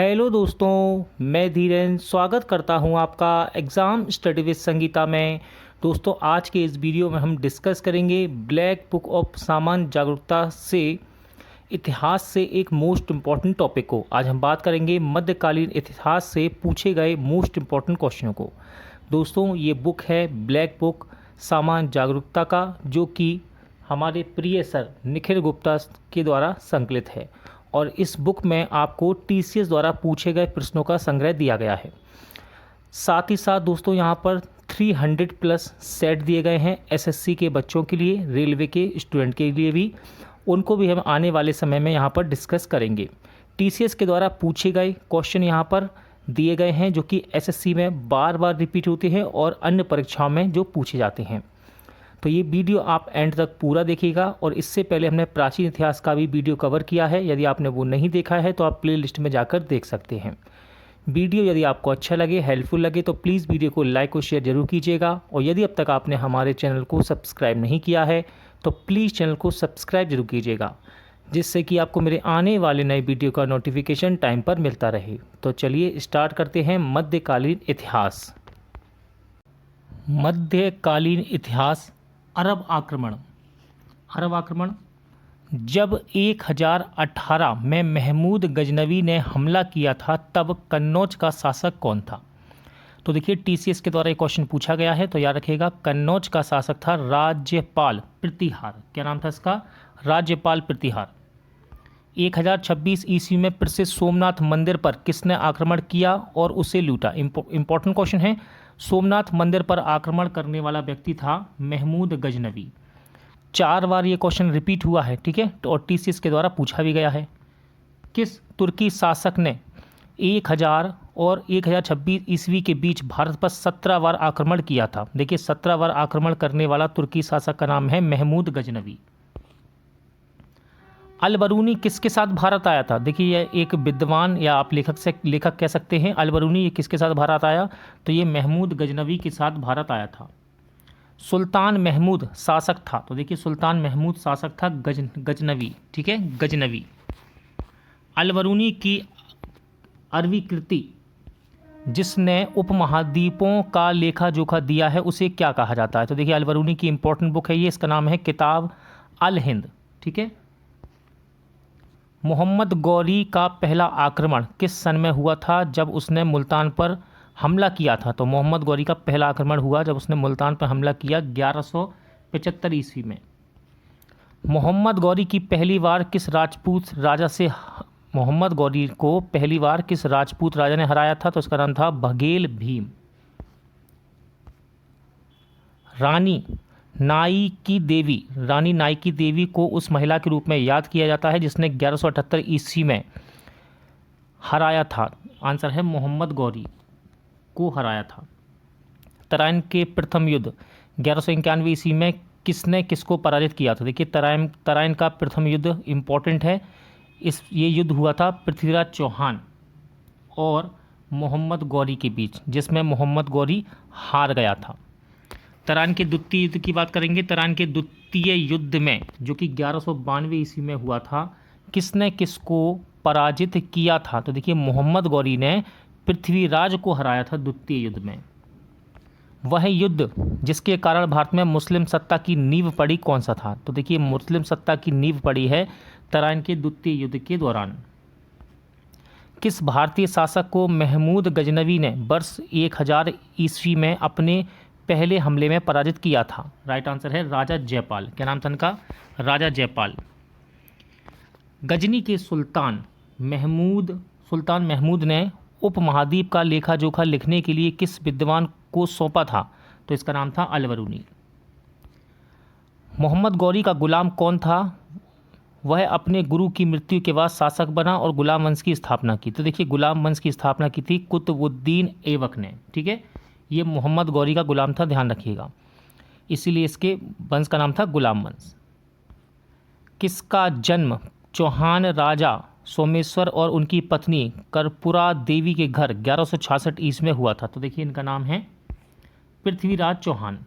Hello दोस्तों, मैं धीरेन स्वागत करता हूं आपका एग्ज़ाम स्टडी विद संगीता में। दोस्तों, आज के इस वीडियो में हम डिस्कस करेंगे ब्लैक बुक ऑफ सामान्य जागरूकता से इतिहास से एक मोस्ट इम्पॉर्टेंट टॉपिक को। आज हम बात करेंगे मध्यकालीन इतिहास से पूछे गए मोस्ट इम्पॉर्टेंट क्वेश्चनों को। दोस्तों, ये बुक है ब्लैक बुक सामान्य जागरूकता का, जो कि हमारे प्रिय सर निखिल गुप्ता के द्वारा संकलित है और इस बुक में आपको टीसीएस द्वारा पूछे गए प्रश्नों का संग्रह दिया गया है। साथ ही साथ दोस्तों, यहाँ पर 300 प्लस सेट दिए गए हैं एसएससी के बच्चों के लिए, रेलवे के स्टूडेंट के लिए भी। उनको भी हम आने वाले समय में यहाँ पर डिस्कस करेंगे। टीसीएस के द्वारा पूछे गए क्वेश्चन यहाँ पर दिए गए हैं, जो कि एसएससी में बार बार रिपीट होते हैं और अन्य परीक्षाओं में जो पूछे जाते हैं। तो ये वीडियो आप एंड तक पूरा देखिएगा। और इससे पहले हमने प्राचीन इतिहास का भी वीडियो कवर किया है, यदि आपने वो नहीं देखा है तो आप प्लेलिस्ट में जाकर देख सकते हैं। वीडियो यदि आपको अच्छा लगे, हेल्पफुल लगे, तो प्लीज़ वीडियो को लाइक और शेयर जरूर कीजिएगा। और यदि अब तक आपने हमारे चैनल को सब्सक्राइब नहीं किया है तो प्लीज़ चैनल को सब्सक्राइब जरूर कीजिएगा, जिससे कि आपको मेरे आने वाले नए वीडियो का नोटिफिकेशन टाइम पर मिलता रहे। तो चलिए स्टार्ट करते हैं मध्यकालीन इतिहास। मध्यकालीन इतिहास। अरब आक्रमण। जब 1018 में महमूद गजनवी ने हमला किया था, तब कन्नौज का शासक कौन था? तो देखिए, टीसीएस के द्वारा एक क्वेश्चन पूछा गया है, तो याद रखिएगा कन्नौज का शासक था राज्यपाल प्रतिहार। क्या नाम था इसका? राज्यपाल प्रतिहार। 1026 ईस्वी में प्रसिद्ध सोमनाथ मंदिर पर किसने आक्रमण किया और उसे लूटा? इंपॉर्टेंट क्वेश्चन है। सोमनाथ मंदिर पर आक्रमण करने वाला व्यक्ति था महमूद गजनवी। 4 बार ये क्वेश्चन रिपीट हुआ है, ठीक है, और टीसीएस के द्वारा पूछा भी गया है। किस तुर्की शासक ने 1000 और 1026 ईस्वी के बीच भारत पर 17 बार आक्रमण किया था? देखिए, 17 बार आक्रमण करने वाला तुर्की शासक का नाम है महमूद गजनवी। अल-बरूनी किसके साथ भारत आया था? देखिए, यह एक विद्वान या आप लेखक कह सकते हैं। अल-बरूनी ये किसके साथ भारत आया? तो ये महमूद गजनवी के साथ भारत आया था। सुल्तान महमूद शासक था, तो देखिए सुल्तान महमूद शासक था गजनवी, ठीक है, गजनवी। अल-बरूनी की अरबी कृति जिसने उपमहाद्वीपों का लेखा जोखा दिया है, उसे क्या कहा जाता है? तो देखिए, अल-बरूनी की इंपॉर्टेंट बुक है ये, इसका नाम है किताब अल हिंद, ठीक है। मोहम्मद गौरी का पहला आक्रमण किस सन में हुआ था, जब उसने मुल्तान पर हमला किया था? तो मोहम्मद गौरी का पहला आक्रमण हुआ जब उसने मुल्तान पर हमला किया 1175 ईस्वी में। मोहम्मद गौरी की पहली बार किस राजपूत राजा से मोहम्मद गौरी को पहली बार किस राजपूत राजा ने हराया था? तो उसका नाम था बघेल भीम। रानी नाई की देवी को उस महिला के रूप में याद किया जाता है जिसने 1178 ईस्वी में हराया था। आंसर है मोहम्मद गौरी को हराया था। तराइन के प्रथम युद्ध 1191 ईस्वी में किसने किसको पराजित किया था? देखिए, तराइन का प्रथम युद्ध इम्पोर्टेंट है। ये युद्ध हुआ था पृथ्वीराज चौहान और मोहम्मद गौरी के बीच, जिसमें मोहम्मद गौरी हार गया था। तराइन के द्वितीय युद्ध की बात करेंगे। तराइन के द्वितीय युद्ध में, जो कि 1192 ईस्वी में हुआ था, किसने किसको पराजित किया था? तो देखिए, मोहम्मद गौरी ने पृथ्वीराज को हराया था द्वितीय युद्ध में। वह युद्ध जिसके कारण भारत में मुस्लिम सत्ता की नींव पड़ी, कौन सा था? तो देखिए, मुस्लिम सत्ता की नींव पड़ी है तराइन के द्वितीय युद्ध के दौरान। किस भारतीय शासक को महमूद गजनवी ने वर्ष 1000 ईस्वी में अपने पहले हमले में पराजित किया था? राइट आंसर है राजा जयपाल। क्या नाम था इनका? राजा जयपाल। गजनी के सुल्तान महमूद ने उपमहाद्वीप का लेखा जोखा लिखने के लिए किस विद्वान को सौंपा था? तो इसका नाम था अल-बरूनी। मोहम्मद गौरी का गुलाम कौन था? वह अपने गुरु की मृत्यु के बाद शासक बना और गुलाम वंश की स्थापना की। तो देखिए, गुलाम वंश की स्थापना की थी कुतुबुद्दीन ऐबक ने, ठीक है। ये मोहम्मद गौरी का गुलाम था, ध्यान रखिएगा, इसीलिए इसके वंश का नाम था गुलाम वंश। किसका जन्म चौहान राजा सोमेश्वर और उनकी पत्नी कर्पूरा देवी के घर 1166 ईस्वी में हुआ था? तो देखिए, इनका नाम है पृथ्वीराज चौहान।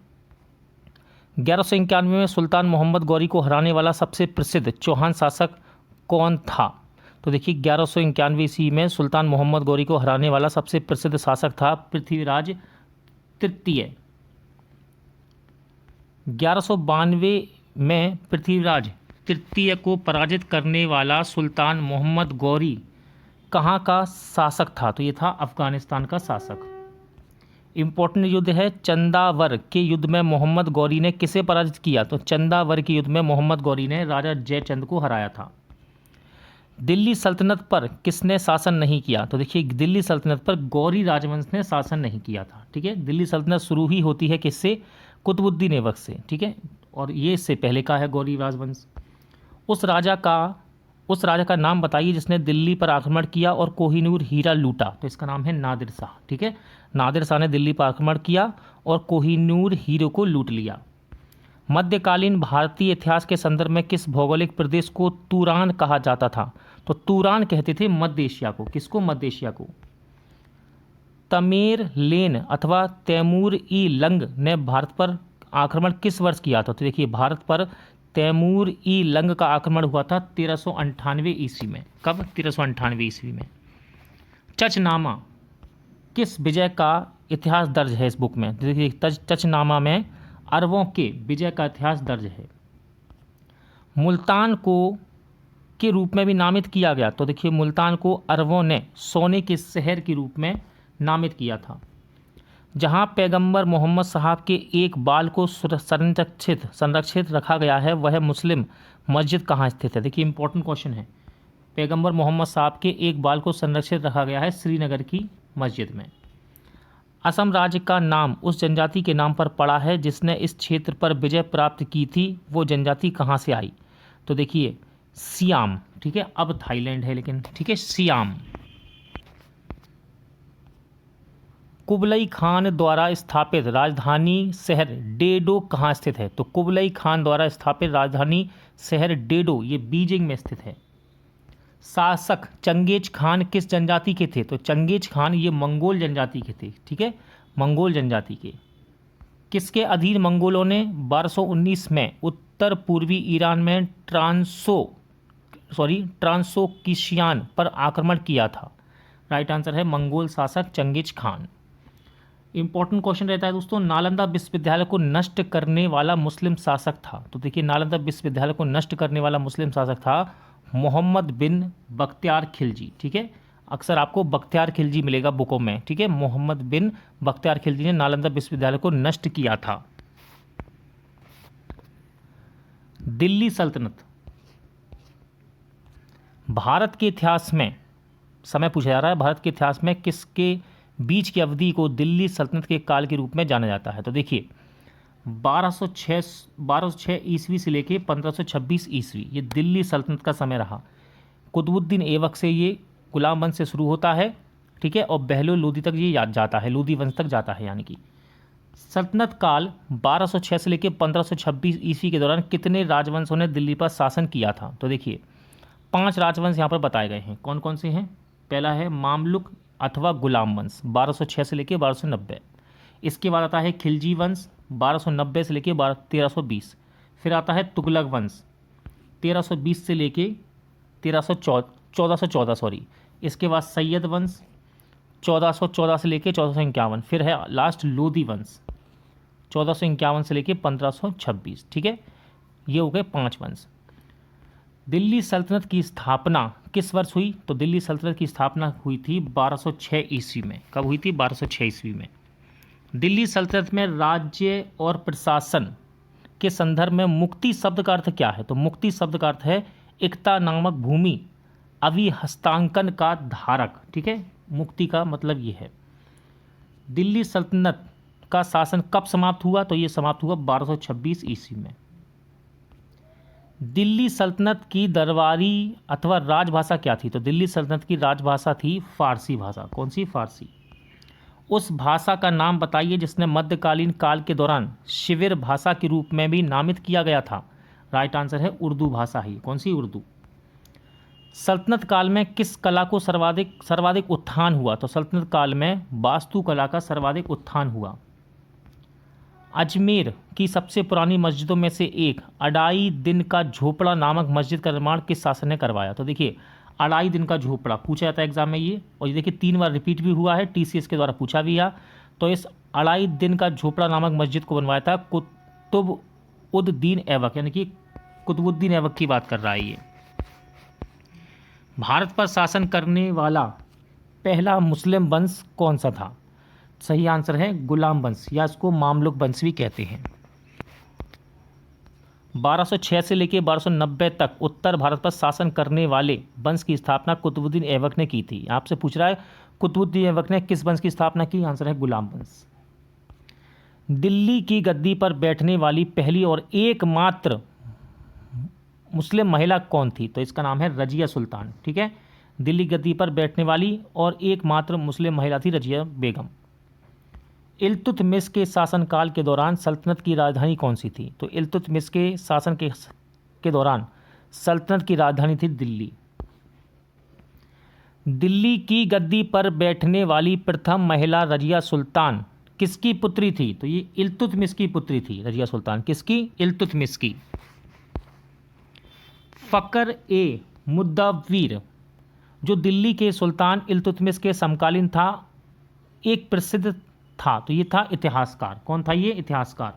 1191 में सुल्तान मोहम्मद गौरी को हराने वाला सबसे प्रसिद्ध चौहान शासक कौन था? तो देखिए 1191 ईस्वी में सुल्तान मोहम्मद गौरी को हराने वाला सबसे प्रसिद्ध शासक था पृथ्वीराज तृतीय। 1192 में पृथ्वीराज तृतीय को पराजित करने वाला सुल्तान मोहम्मद गौरी कहाँ का शासक था? तो ये था अफगानिस्तान का शासक। इम्पोर्टेंट युद्ध है चंदावर के युद्ध में मोहम्मद गौरी ने किसे पराजित किया? तो चंदावर के युद्ध में मोहम्मद गौरी ने राजा जयचंद को हराया था। दिल्ली सल्तनत पर किसने शासन नहीं किया? तो देखिए दिल्ली सल्तनत पर गौरी राजवंश ने शासन नहीं किया था। ठीक है, दिल्ली सल्तनत शुरू ही होती है किससे? कुतुबुद्दीन ऐबक से। ठीक है, और ये इससे पहले का है गौरी राजवंश। उस राजा का नाम बताइए जिसने दिल्ली पर आक्रमण किया और कोहिनूर हीरा लूटा। तो इसका नाम है नादिर शाह। ठीक है, नादिर शाह ने दिल्ली पर आक्रमण किया और कोहिनूर हीरे को लूट लिया। मध्यकालीन भारतीय इतिहास के संदर्भ में किस भौगोलिक प्रदेश को तुरान कहा जाता था? तो तुरान कहते थे मध्य एशिया को। किसको? मध्य एशिया को। तमेरलेन अथवा तैमूर ई लंग ने भारत पर आक्रमण किस वर्ष किया था? तो देखिए भारत पर तैमूर ई लंग का आक्रमण हुआ था 1398 ईस्वी में। कब? 1398 ईस्वी में। चचनामा किस विजय का इतिहास दर्ज है इस बुक में? देखिए चचनामा में अरबों के विजय का इतिहास दर्ज है। मुल्तान को के रूप में भी नामित किया गया। तो देखिए मुल्तान को अरबों ने सोने के शहर के रूप में नामित किया था। जहां पैगंबर मोहम्मद साहब के एक बाल को संरक्षित रखा गया है वह मुस्लिम मस्जिद कहाँ स्थित है? देखिए इंपॉर्टेंट क्वेश्चन है। पैगंबर मोहम्मद साहब के एक बाल को संरक्षित रखा गया है श्रीनगर की मस्जिद में। असम राज्य का नाम उस जनजाति के नाम पर पड़ा है जिसने इस क्षेत्र पर विजय प्राप्त की थी। वो जनजाति कहाँ से आई? तो देखिए सियाम। ठीक है, अब थाईलैंड है लेकिन। ठीक है, सियाम। कुबलई खान द्वारा स्थापित राजधानी शहर डेडो कहाँ स्थित है? तो कुबलई खान द्वारा स्थापित राजधानी शहर डेडो ये बीजिंग में स्थित है। शासक चंगेज खान किस जनजाति के थे? तो चंगेज खान ये मंगोल जनजाति के थे। ठीक है, मंगोल जनजाति के। किसके अधीन मंगोलों ने 1219 में उत्तर पूर्वी ईरान में ट्रांसोकिशियान पर आक्रमण किया था? राइट आंसर है मंगोल शासक चंगेज खान। इंपॉर्टेंट क्वेश्चन रहता है दोस्तों, नालंदा विश्वविद्यालय को नष्ट करने वाला मुस्लिम शासक था? तो देखिए नालंदा विश्वविद्यालय को नष्ट करने वाला मुस्लिम शासक था मोहम्मद बिन बख्तियार खिलजी। ठीक है, अक्सर आपको बख्तियार खिलजी मिलेगा बुकों में। ठीक है, मोहम्मद बिन बख्तियार खिलजी ने नालंदा विश्वविद्यालय को नष्ट किया था। दिल्ली सल्तनत भारत के इतिहास में समय पूछा जा रहा है, भारत के इतिहास में किसके बीच की अवधि को दिल्ली सल्तनत के काल के रूप में जाना जाता है? तो देखिए 1206 ईस्वी से लेके 1526 ईस्वी ये दिल्ली सल्तनत का समय रहा। कुतुबुद्दीन ऐबक से ये गुलाम वंश से शुरू होता है। ठीक है, और बहलो लोदी तक ये याद जाता है, लोदी वंश तक जाता है। यानी कि सल्तनत काल 1206 से लेके 1526 ईस्वी के दौरान कितने राजवंशों ने दिल्ली पर शासन किया था? तो देखिए 5 राजवंश यहाँ पर बताए गए हैं। कौन कौन से हैं? पहला है मामलुक अथवा गुलाम वंश 1206 से लेके 1290। इसके बाद आता है खिलजी वंश 1290 से लेके 1320। फिर आता है तुगलक वंश 1320 से लेके 1414। इसके बाद सैयद वंश 1414 से लेके 1451। फिर है लास्ट लोदी वंश 1451 से लेके 1526। ठीक है, ये हो गए 5 वंश। दिल्ली सल्तनत की स्थापना किस वर्ष हुई? तो दिल्ली सल्तनत की स्थापना हुई थी 1206 ईस्वी में। कब हुई थी? 1206 ईस्वी में। दिल्ली सल्तनत में राज्य और प्रशासन के संदर्भ में मुक्ति शब्द का अर्थ क्या है? तो मुक्ति शब्द का अर्थ है एकता नामक भूमि अभिहस्तांकन का धारक। ठीक है, मुक्ति का मतलब ये है। दिल्ली सल्तनत का शासन कब समाप्त हुआ? तो ये समाप्त हुआ 1226 ईस्वी में। दिल्ली सल्तनत की दरबारी अथवा राजभाषा क्या थी? तो दिल्ली सल्तनत की राजभाषा थी फारसी भाषा। कौन सी? फारसी। उस भाषा का नाम बताइए जिसने मध्यकालीन काल के दौरान शिविर भाषा के रूप में भी नामित किया गया था। राइट आंसर है उर्दू भाषा ही। कौन सी? उर्दू। सल्तनत काल में किस कला को सर्वाधिक उत्थान हुआ? तो सल्तनत काल में वास्तुकला का सर्वाधिक उत्थान हुआ। अजमेर की सबसे पुरानी मस्जिदों में से एक अडाई दिन का झोपड़ा नामक मस्जिद का निर्माण किस शासक ने करवाया? तो देखिए अढ़ाई दिन का झोपड़ा पूछा जाता है एग्जाम में ये, और ये देखिए 3 बार रिपीट भी हुआ है, टीसीएस के द्वारा पूछा भी है। तो इस अढ़ाई दिन का झोपड़ा नामक मस्जिद को बनवाया था कुतुबुद्दीन ऐबक, यानी कि कुतुबुद्दीन ऐबक की बात कर रहा है ये। भारत पर शासन करने वाला पहला मुस्लिम वंश कौन सा था? सही आंसर है गुलाम वंश, या इसको मामलुक वंश भी कहते हैं। 1206 से लेकर 1290 तक उत्तर भारत पर शासन करने वाले वंश की स्थापना कुतुबुद्दीन ऐबक ने की थी। आपसे पूछ रहा है कुतुबुद्दीन ऐबक ने किस वंश की स्थापना की? आंसर है गुलाम वंश। दिल्ली की गद्दी पर बैठने वाली पहली और एकमात्र मुस्लिम महिला कौन थी? तो इसका नाम है रजिया सुल्तान। ठीक है, दिल्ली गद्दी पर बैठने वाली और एकमात्र मुस्लिम महिला थी रजिया बेगम। इल्तुतमिश के शासनकाल के दौरान सल्तनत की राजधानी कौन सी थी? तो इल्तुतमिश के शासन के दौरान सल्तनत की राजधानी थी दिल्ली। दिल्ली की गद्दी पर बैठने वाली प्रथम महिला रजिया सुल्तान किसकी पुत्री थी? तो ये इल्तुतमिश की पुत्री थी रजिया सुल्तान। किसकी? इल्तुतमिश की। फ़क्र ए मुद्दव्वीर जो दिल्ली के सुल्तान इल्तुतमिश के समकालीन था, एक प्रसिद्ध था, तो ये था इतिहासकार। कौन था ये? इतिहासकार।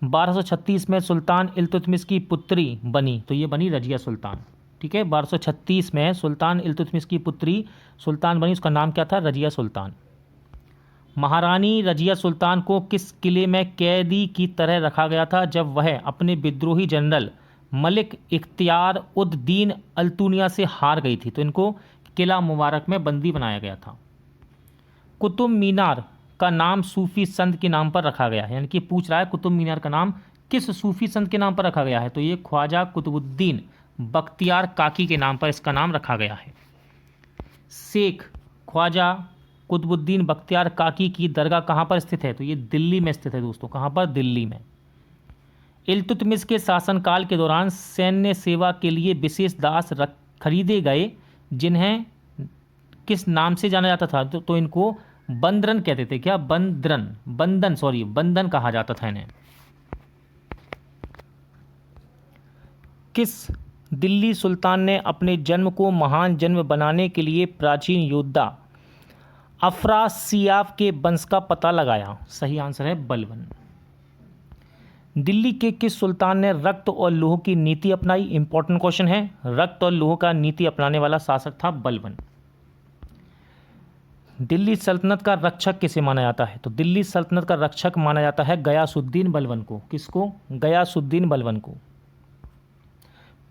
1236 में सुल्तान इल्तुतमिश की पुत्री बनी, तो ये बनी रजिया सुल्तान। ठीक है, 1236 में सुल्तान इल्तुतमिश की पुत्री सुल्तान बनी, उसका नाम क्या था? रजिया सुल्तान। महारानी रजिया सुल्तान को किस किले में कैदी की तरह रखा गया था जब वह अपने विद्रोही जनरल मलिक इख्तियार उद दीन अल्तुनिया से हार गई थी? तो इनको किला मुबारक में बंदी बनाया गया था। कुतुब मीनार का नाम सूफी संत के नाम पर रखा गया है, यानी कि पूछ रहा है कुतुब मीनार का नाम किस सूफी संत के नाम पर रखा गया है? तो ये ख्वाजा कुतुबुद्दीन बख्तियार काकी के नाम पर इसका नाम रखा गया है। शेख ख्वाजा कुतुबुद्दीन बख्तियार काकी की दरगाह कहाँ पर स्थित है? तो ये दिल्ली में स्थित है दोस्तों। कहाँ पर? दिल्ली में। इल्तुतमिश के शासनकाल के दौरान सैन्य सेवा के लिए विशेष दास खरीदे गए, जिन्हें किस नाम से जाना जाता था? तो इनको बंदरन कहते थे। क्या? बंदन कहा जाता था इन्हें। किस दिल्ली सुल्तान ने अपने जन्म को महान जन्म बनाने के लिए प्राचीन योद्धा अफरासियाब के वंश का पता लगाया? सही आंसर है बलबन। दिल्ली के किस सुल्तान ने रक्त और लोह की नीति अपनाई? इंपॉर्टेंट क्वेश्चन है। रक्त और लोह का नीति अपनाने वाला शासक था बलबन। दिल्ली सल्तनत का रक्षक किसे माना जाता है? तो दिल्ली सल्तनत का रक्षक माना जाता है गयासुद्दीन बलबन को। किसको? गयासुद्दीन बलबन को।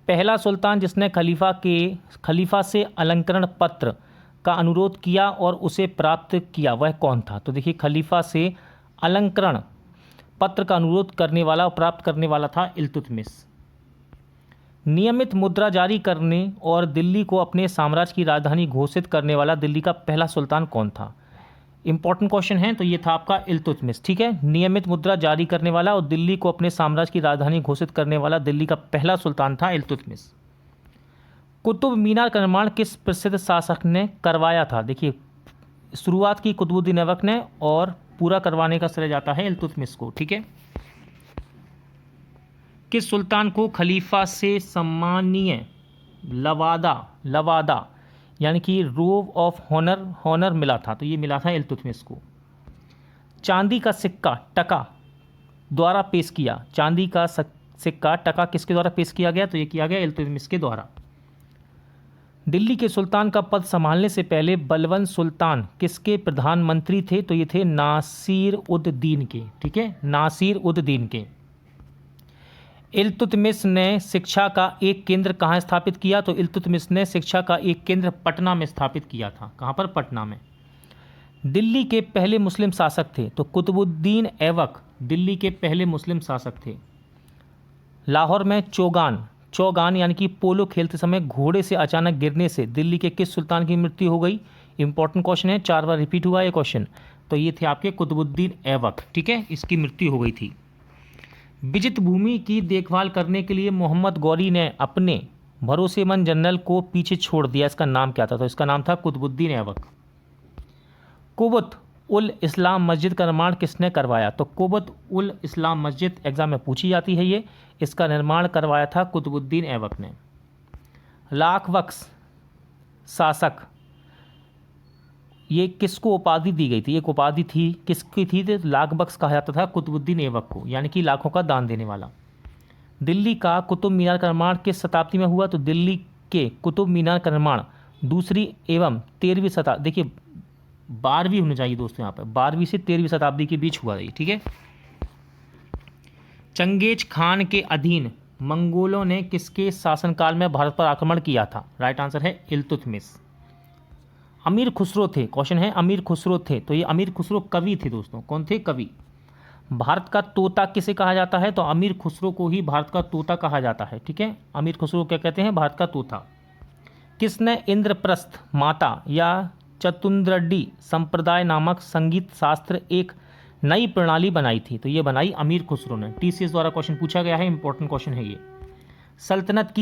पहला सुल्तान जिसने खलीफा से अलंकरण पत्र का अनुरोध किया और उसे प्राप्त किया वह कौन था? तो देखिए, खलीफा से अलंकरण पत्र का अनुरोध करने वाला और प्राप्त करने वाला था इल्तुतमिश। नियमित मुद्रा जारी करने और दिल्ली को अपने साम्राज्य की राजधानी घोषित करने वाला दिल्ली का पहला सुल्तान कौन था? इंपॉर्टेंट क्वेश्चन है। तो ये था आपका इल्तुतमिश। ठीक है, नियमित मुद्रा जारी करने वाला और दिल्ली को अपने साम्राज्य की राजधानी घोषित करने वाला दिल्ली का पहला सुल्तान था इल्तुतमिश। कुतुब मीनार का निर्माण किस प्रसिद्ध शासक ने करवाया था? देखिए, शुरुआत की कुतुबुद्दीन ऐबक ने और पूरा करवाने का श्रेय जाता है इल्तुतमिश को। ठीक है, किस सुल्तान को खलीफा से सम्मानीय लवादा यानी कि रोब ऑफ हॉनर मिला था? तो ये मिला था इल्तुतमिश को। चांदी का सिक्का टका द्वारा पेश किया। चांदी का सिक्का टका किसके द्वारा पेश किया गया? तो ये किया गया इल्तुतमिश के द्वारा। दिल्ली के सुल्तान का पद संभालने से पहले बलबन सुल्तान किसके प्रधानमंत्री थे? तो ये थे नासिर उद दीन के। ठीक है, नासिर उद दीन के। इल्तुतमिश ने शिक्षा का एक केंद्र कहाँ स्थापित किया? तो इल्तुतमिश ने शिक्षा का एक केंद्र पटना में स्थापित किया था। कहाँ पर? पटना में। दिल्ली के पहले मुस्लिम शासक थे? तो कुतुबुद्दीन ऐबक दिल्ली के पहले मुस्लिम शासक थे। लाहौर में चौगान यानी कि पोलो खेलते समय घोड़े से अचानक गिरने से दिल्ली के किस सुल्तान की मृत्यु हो गई? इंपॉर्टेंट क्वेश्चन है, 4 बार रिपीट हुआ ये क्वेश्चन। तो ये थे आपके कुतुबुद्दीन ऐबक। ठीक है, इसकी मृत्यु हो गई थी। विजित भूमि की देखभाल करने के लिए मोहम्मद गौरी ने अपने भरोसेमंद जनरल को पीछे छोड़ दिया, इसका नाम क्या था? तो इसका नाम था कुतुबुद्दीन ऐबक। कुबत उल इस्लाम मस्जिद का निर्माण किसने करवाया? तो कुबत उल इस्लाम मस्जिद एग्जाम में पूछी जाती है ये। इसका निर्माण करवाया था कुतुबुद्दीन ऐबक ने। लाख बख्श शासक, ये किसको उपाधि दी गई थी? एक उपाधि थी, किसकी थी? तो लाख बख्श कहा जाता था कुतुबुद्दीन ऐबक को, यानी कि लाखों का दान देने वाला। दिल्ली का कुतुब मीनार का निर्माण किस शताब्दी में हुआ? तो दिल्ली के कुतुब मीनार का निर्माण दूसरी एवं 13वीं शताब्दी, देखिए 12वीं होनी चाहिए दोस्तों, यहाँ पर 12वीं से 13वीं शताब्दी के बीच हुआ, ठीक है। चंगेज खान के अधीन मंगोलों ने किसके शासनकाल में भारत पर आक्रमण किया था? राइट आंसर है इल्तुतमिश। अमीर खुसरो थे, क्वेश्चन है अमीर खुसरो थे, तो ये अमीर खुसरो कवि थे दोस्तों। कौन थे? कवि। भारत का तोता किसे कहा जाता है? तो अमीर खुसरो को ही भारत का तोता कहा जाता है, ठीक है। अमीर खुसरो क्या कहते हैं? भारत का तोता। किसने इंद्रप्रस्थ माता या चतुंद्रड्डी संप्रदाय नामक संगीत शास्त्र एक नई प्रणाली बनाई थी? तो ये बनाई अमीर खुसरो ने। टीसीएस द्वारा क्वेश्चन पूछा गया है, इंपॉर्टेंट क्वेश्चन है ये। सल्तनत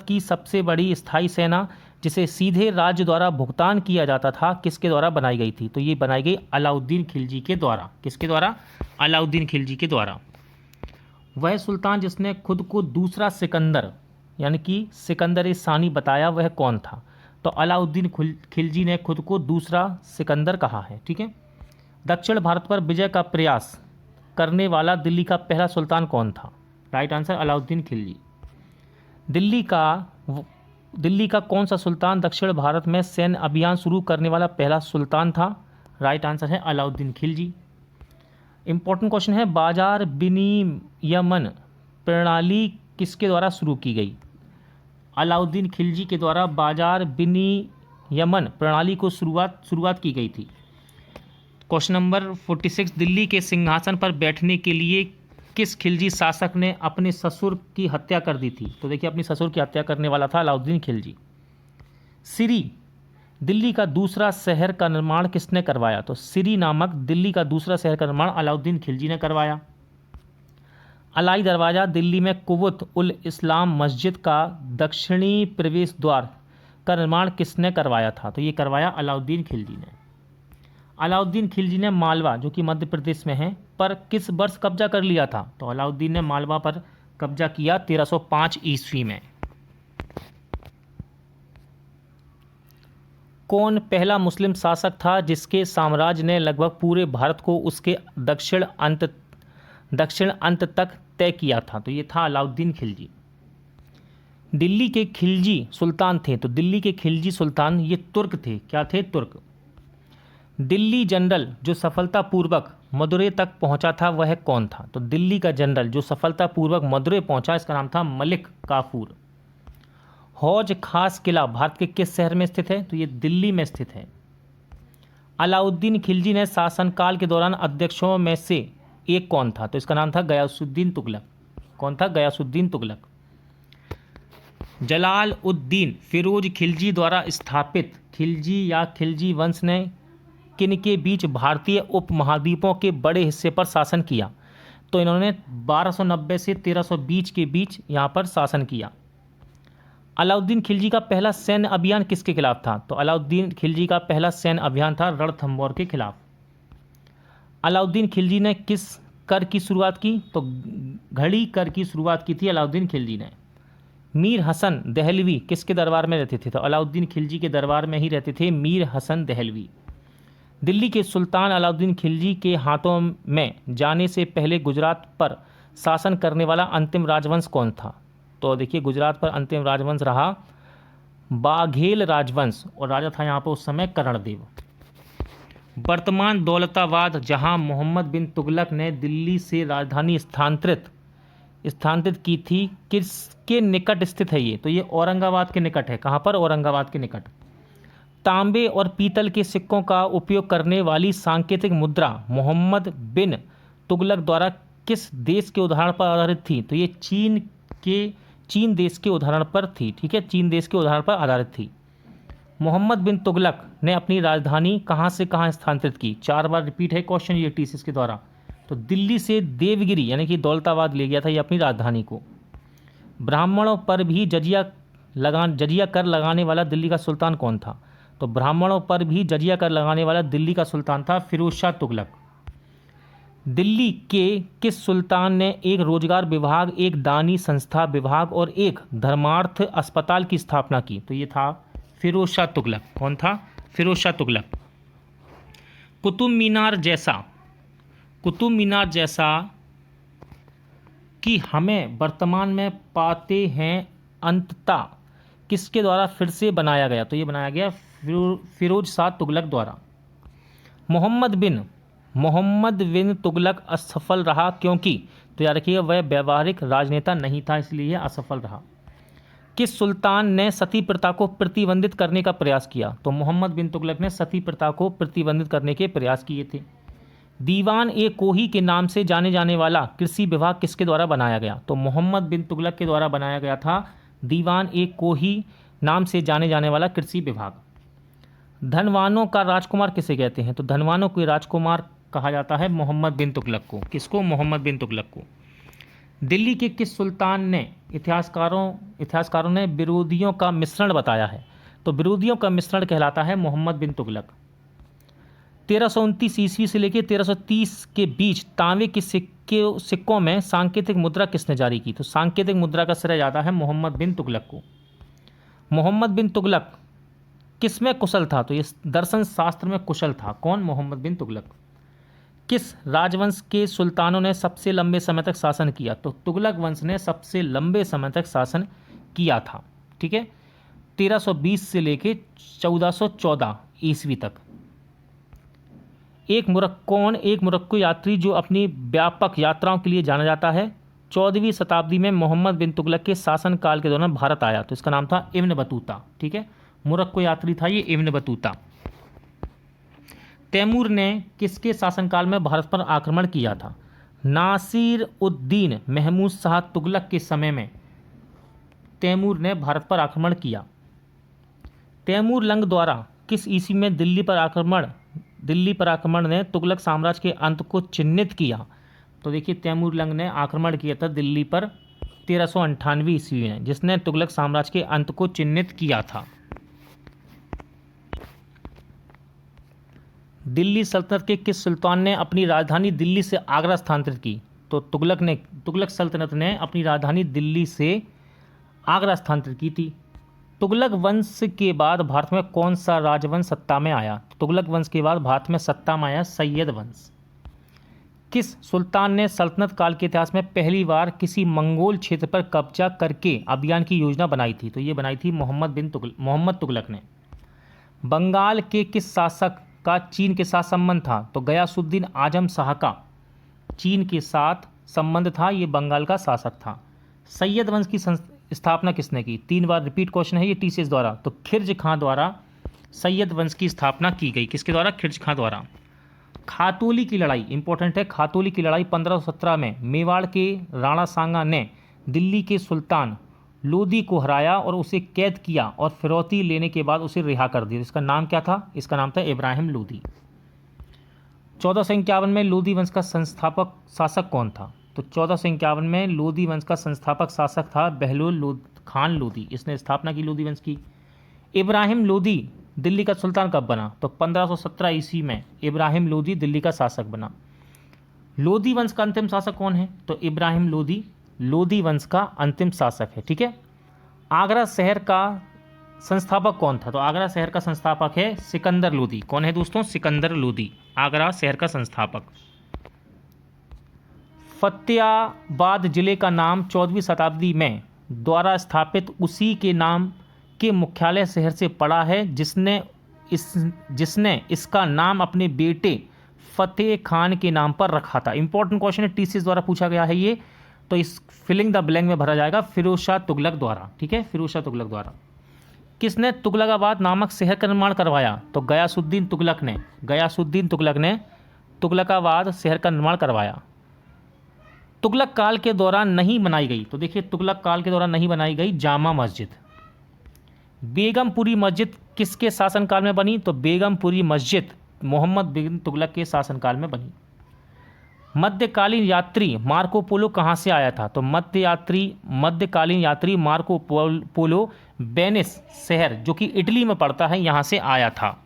की सबसे बड़ी स्थायी सेना जिसे सीधे राज्य द्वारा भुगतान किया जाता था, किसके द्वारा बनाई गई थी? तो ये बनाई गई अलाउद्दीन खिलजी के द्वारा। किसके द्वारा? अलाउद्दीन खिलजी के द्वारा। वह सुल्तान जिसने खुद को दूसरा सिकंदर यानी कि सिकंदर सानी बताया, वह कौन था? तो अलाउद्दीन खिलजी ने खुद को दूसरा सिकंदर कहा है, ठीक है। दक्षिण भारत पर विजय का प्रयास करने वाला दिल्ली का पहला सुल्तान कौन था? Right answer Alauddin Khilji. दिल्ली का कौन सा सुल्तान दक्षिण भारत में सैन्य अभियान शुरू करने वाला पहला सुल्तान था? राइट आंसर है अलाउद्दीन खिलजी। इंपॉर्टेंट क्वेश्चन है, बाजार विनियमन प्रणाली किसके द्वारा शुरू की गई? अलाउद्दीन खिलजी के द्वारा बाजार विनियमन प्रणाली को शुरुआत की गई थी। क्वेश्चन नंबर 46, दिल्ली के सिंहासन पर बैठने के लिए किस खिलजी शासक ने अपने ससुर की हत्या कर दी थी? तो देखिए अपनी ससुर की हत्या करने वाला था अलाउद्दीन खिलजी। सिरी, दिल्ली का दूसरा शहर का निर्माण किसने करवाया? तो सिरी नामक दिल्ली का दूसरा शहर का निर्माण अलाउद्दीन खिलजी ने करवाया। अलाई दरवाज़ा, दिल्ली में कुवत उल इस्लाम मस्जिद का दक्षिणी प्रवेश द्वार का निर्माण किसने करवाया था? तो ये करवाया अलाउद्दीन खिलजी ने। अलाउद्दीन खिलजी ने मालवा, जो कि मध्य प्रदेश में है, पर किस वर्ष कब्जा कर लिया था? तो अलाउद्दीन ने मालवा पर कब्जा किया 1305 ईस्वी में। कौन पहला मुस्लिम शासक था जिसके साम्राज्य ने लगभग पूरे भारत को उसके दक्षिण अंत तक तय किया था? तो ये था अलाउद्दीन खिलजी। दिल्ली के खिलजी सुल्तान थे, तो दिल्ली के खिलजी सुल्तान ये तुर्क थे। क्या थे? तुर्क। दिल्ली जनरल जो सफलतापूर्वक मदुरै तक पहुंचा था, वह कौन था? तो दिल्ली का जनरल जो सफलतापूर्वक मदुरै पहुंचा, इसका नाम था मलिक काफूर। हौज खास किला भारत के किस शहर में स्थित है? तो ये दिल्ली में स्थित है। अलाउद्दीन खिलजी ने शासनकाल के दौरान अध्यक्षों में से एक कौन था? तो इसका नाम था गयासुद्दीन तुगलक। कौन था? गयासुद्दीन तुगलक। जलाल उद्दीन फिरोज खिलजी द्वारा स्थापित खिलजी या खिलजी वंश ने किन के बीच भारतीय उपमहाद्वीपों के बड़े हिस्से पर शासन किया? तो इन्होंने 1290 से 1320 के बीच यहाँ पर शासन किया। अलाउद्दीन खिलजी का पहला सैन्य अभियान किसके खिलाफ था? तो अलाउद्दीन खिलजी का पहला सैन्य अभियान था रणथंभौर के खिलाफ। अलाउद्दीन खिलजी ने किस कर की शुरुआत की? तो घड़ी कर की शुरुआत की थी अलाउद्दीन खिलजी ने। मीर हसन दहलवी किसके दरबार में रहते थे? तो अलाउद्दीन खिलजी के दरबार में ही रहते थे मीर हसन दहलवी। दिल्ली के सुल्तान अलाउद्दीन खिलजी के हाथों में जाने से पहले गुजरात पर शासन करने वाला अंतिम राजवंश कौन था? तो देखिए गुजरात पर अंतिम राजवंश रहा बाघेल राजवंश, और राजा था यहाँ पर उस समय कर्णदेव। वर्तमान दौलताबाद जहाँ मोहम्मद बिन तुगलक ने दिल्ली से राजधानी स्थानांतरित की थी, किसके निकट स्थित है ये? तो ये औरंगाबाद के निकट है। कहाँ पर? औरंगाबाद के निकट। तांबे और पीतल के सिक्कों का उपयोग करने वाली सांकेतिक मुद्रा मोहम्मद बिन तुगलक द्वारा किस देश के उदाहरण पर आधारित थी? तो ये चीन देश के उदाहरण पर थी, ठीक है। चीन देश के उदाहरण पर आधारित थी। मोहम्मद बिन तुगलक ने अपनी राजधानी कहाँ से कहाँ स्थानांतरित की? 4 बार रिपीट है क्वेश्चन ये टीसीएस के द्वारा। तो दिल्ली से देवगिरी यानी कि दौलताबाद ले गया था ये अपनी राजधानी को। ब्राह्मणों पर भी जजिया कर लगाने वाला दिल्ली का सुल्तान कौन था? तो ब्राह्मणों पर भी जजिया कर लगाने वाला दिल्ली का सुल्तान था फिरोज शाह तुगलक। दिल्ली के किस सुल्तान ने एक रोजगार विभाग, एक दानी संस्था विभाग और एक धर्मार्थ अस्पताल की स्थापना की? तो ये था फिरोज शाह तुगलक। कौन था? फिरोज शाह तुगलक। कुतुब मीनार जैसा कि हमें वर्तमान में पाते हैं अंततः किसके द्वारा फिर से बनाया गया? तो ये बनाया गया फिरोज शाह तुगलक द्वारा। मोहम्मद बिन तुगलक असफल रहा क्योंकि, तो याद रखिए, वह व्यवहारिक राजनेता नहीं था, इसलिए यह असफल रहा। किस सुल्तान ने सती प्रथा को प्रतिबंधित करने का प्रयास किया? तो मोहम्मद बिन तुगलक ने सती प्रथा को प्रतिबंधित करने के प्रयास किए थे। दीवान ए कोही के नाम से जाने जाने वाला कृषि विभाग किसके द्वारा बनाया गया? तो मोहम्मद बिन तुगलक के द्वारा बनाया गया था दीवान ए कोही नाम से जाने जाने वाला कृषि विभाग। धनवानों का राजकुमार किसे कहते हैं? तो धनवानों के राजकुमार कहा जाता है मोहम्मद बिन तुगलक को। किसको? मोहम्मद बिन तुगलक को। दिल्ली के किस सुल्तान ने इतिहासकारों ने विरोधियों का मिश्रण बताया है? तो विरोधियों का मिश्रण कहलाता है मोहम्मद बिन तुगलक। 1329 ईस्वी से लेकर 1330 के बीच तांबे के सिक्कों में सांकेतिक मुद्रा किसने जारी की? तो सांकेतिक मुद्रा का श्रेय जाता है मोहम्मद बिन तुगलक को। मोहम्मद बिन तुगलक किसमें कुशल था? तो ये दर्शन शास्त्र में कुशल था। कौन? मोहम्मद बिन तुगलक। किस राजवंश के सुल्तानों ने सबसे लंबे समय तक शासन किया? तो तुगलक वंश ने सबसे लंबे समय तक शासन किया था। ठीक है, 1320 से लेकर 1414 ईस्वी तक। एक मोरक्को यात्री जो अपनी व्यापक यात्राओं के लिए जाना जाता है, 14वीं शताब्दी में मोहम्मद बिन तुगलक के शासनकाल के दौरान भारत आया, तो इसका नाम था इब्न बतूता। ठीक है, मोरक्को यात्री था ये इब्न बतूता। तैमूर ने किसके शासनकाल में भारत पर आक्रमण किया था? नासिर उद्दीन महमूद शाह तुगलक के समय में तैमूर ने भारत पर आक्रमण किया। तैमूर लंग द्वारा किस ईस्वी में दिल्ली पर आक्रमण ने तुगलक साम्राज्य के अंत को चिन्हित किया? तो देखिए, तैमूर लंग ने आक्रमण किया था दिल्ली पर 1398 ईस्वी में, जिसने तुगलक साम्राज्य के अंत को चिन्हित किया था। दिल्ली सल्तनत के किस सुल्तान ने अपनी राजधानी दिल्ली से आगरा स्थानांतरित की? तो तुगलक सल्तनत ने अपनी राजधानी दिल्ली से आगरा स्थानांतरित की थी। तुगलक वंश के बाद भारत में कौन सा राजवंश सत्ता में आया? तुगलक वंश के बाद भारत में सत्ता में आया सैयद वंश। किस सुल्तान ने सल्तनत काल के इतिहास में पहली बार किसी मंगोल क्षेत्र पर कब्जा करके अभियान की योजना बनाई थी? तो ये बनाई थी मोहम्मद तुगलक ने। बंगाल के किस शासक का चीन के साथ संबंध था? तो गयासुद्दीन आजम शाह का चीन के साथ संबंध था, ये बंगाल का शासक था। सैयद वंश की स्थापना किसने की? 3 बार रिपीट क्वेश्चन है ये टीसीएस द्वारा। तो खिर्ज खां द्वारा सैयद वंश की स्थापना की गई। किसके द्वारा? खिर्ज खां द्वारा। खातोली की लड़ाई इंपॉर्टेंट है। खातोली की लड़ाई 1517 में मेवाड़ के राणा सांगा ने दिल्ली के सुल्तान लोदी को हराया और उसे कैद किया और फिरौती लेने के बाद उसे रिहा कर दिया। इसका नाम क्या था? इसका नाम था इब्राहिम लोदी। 1451 में लोदी वंश का संस्थापक शासक कौन था? तो 1451 में लोदी वंश का संस्थापक शासक था बहलोल खान लोदी। इसने स्थापना की लोदी वंश की। इब्राहिम लोदी दिल्ली का सुल्तान कब बना? तो 1517 ईस्वी में इब्राहिम लोदी दिल्ली का शासक बना। लोदी वंश का अंतिम शासक कौन है? तो इब्राहिम लोदी वंश का अंतिम शासक है। ठीक है। आगरा शहर का संस्थापक कौन था? तो आगरा शहर का संस्थापक है सिकंदर लोदी। कौन है दोस्तों? सिकंदर लोदी, आगरा शहर का संस्थापक। फतेहाबाद जिले का नाम 14वीं शताब्दी में द्वारा स्थापित उसी के नाम के मुख्यालय शहर से पड़ा है जिसने इसका नाम अपने बेटे फतेह खान के नाम पर रखा था। इंपॉर्टेंट क्वेश्चन है, टीसीएस द्वारा पूछा गया है ये, तो इस फिलिंग द ब्लैंक में भरा जाएगा फिरोज शाह तुगलक द्वारा। ठीक है, फिरोज शाह तुगलक द्वारा। किसने तुगलकाबाद नामक शहर का निर्माण करवाया? तो गयासुद्दीन तुगलक ने तुगलकाबाद शहर का निर्माण करवाया। तुगलक काल के दौरान नहीं बनाई गई, तो देखिए तुगलक काल के दौरान नहीं बनाई गई जामा मस्जिद। बेगमपुरी मस्जिद किसके शासनकाल में बनी? तो बेगमपुरी मस्जिद मोहम्मद बिन तुगलक के शासनकाल में बनी। मध्यकालीन यात्री मार्को पोलो कहाँ से आया था? तो मध्यकालीन यात्री मार्को पोलो वेनिस शहर जो कि इटली में पड़ता है यहाँ से आया था।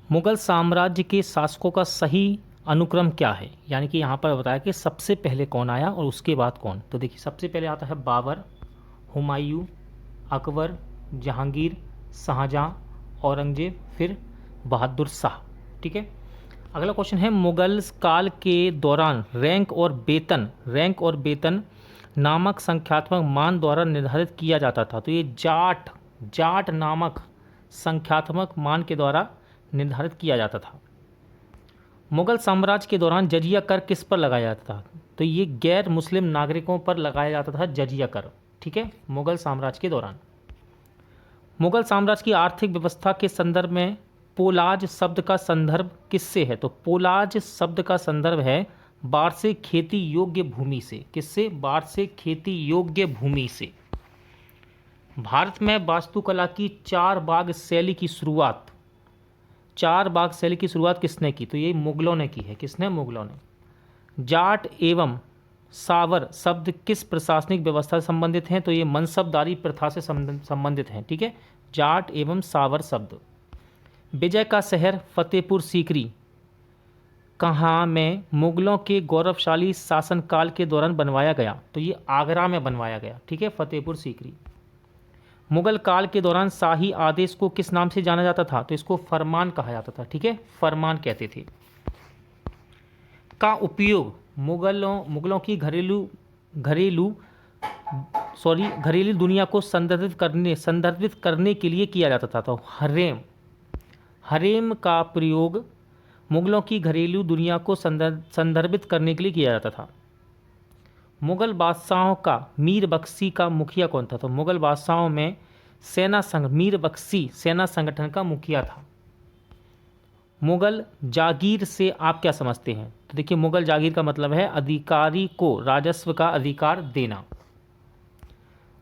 मुगल साम्राज्य के शासकों का सही अनुक्रम क्या है, यानी कि यहाँ पर बताया कि सबसे पहले कौन आया और उसके बाद कौन। तो देखिए सबसे पहले आता है बाबर, हुमायूं, अकबर, जहांगीर, शाहजहाँ, औरंगजेब, फिर बहादुर शाह। ठीक है। अगला क्वेश्चन है मुगल काल के दौरान रैंक और वेतन नामक संख्यात्मक मान द्वारा निर्धारित किया जाता था। तो ये जाट नामक संख्यात्मक मान के द्वारा निर्धारित किया जाता था। मुगल साम्राज्य के दौरान जजिया कर किस पर लगाया जाता था? तो ये गैर मुस्लिम नागरिकों पर लगाया जाता था जजिया कर। ठीक है। मुगल साम्राज्य के दौरान मुगल साम्राज्य की आर्थिक व्यवस्था के संदर्भ में पोलाज शब्द का संदर्भ किससे है? तो पोलाज शब्द का संदर्भ है बाढ़ से खेती योग्य भूमि से। किससे? बाढ़ से खेती योग्य भूमि से। भारत में वास्तुकला की चार बाग शैली की शुरुआत किसने की? तो ये मुगलों ने की है। किसने? मुगलों ने। जाट एवं सावर शब्द किस प्रशासनिक व्यवस्था से संबंधित हैं? तो ये मनसबदारी प्रथा से संबंधित हैं। ठीक है। जाट एवं सावर शब्द। विजय का शहर फतेहपुर सीकरी कहाँ में मुगलों के गौरवशाली शासनकाल के दौरान बनवाया गया? तो ये आगरा में बनवाया गया। ठीक है। फतेहपुर सीकरी। मुगल काल के दौरान शाही आदेश को किस नाम से जाना जाता था? तो इसको फरमान कहा जाता था। ठीक है। फरमान कहते थे। का उपयोग मुगलों की घरेलू दुनिया को संदर्भित करने के लिए किया जाता था। तो हरेम का प्रयोग मुगलों की घरेलू दुनिया को संदर्भित करने के लिए किया जाता था। मुगल बादशाहों का मीर बख्शी का मुखिया कौन था? तो मुगल बादशाहों में मीर बख्शी सेना संगठन का मुखिया था। मुगल जागीर से आप क्या समझते हैं? तो देखिए मुगल जागीर का मतलब है अधिकारी को राजस्व का अधिकार देना।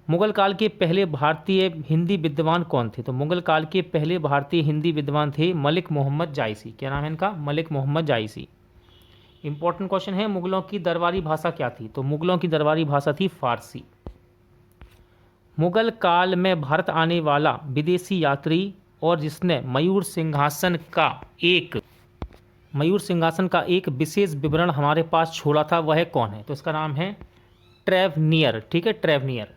मुगल काल के पहले भारतीय हिंदी विद्वान कौन थे? तो मुगल काल के पहले भारतीय हिंदी विद्वान थे मलिक मोहम्मद जायसी। क्या नाम है इनका? मलिक मोहम्मद जायसी। इंपॉर्टेंट क्वेश्चन है मुगलों की दरबारी भाषा क्या थी? तो मुगलों की दरबारी भाषा थी फारसी। मुगल काल में भारत आने वाला विदेशी यात्री और जिसने मयूर सिंहासन का एक विशेष विवरण हमारे पास छोड़ा था वह कौन है? तो इसका नाम है ट्रेवनियर। ठीक है। ट्रेवनियर।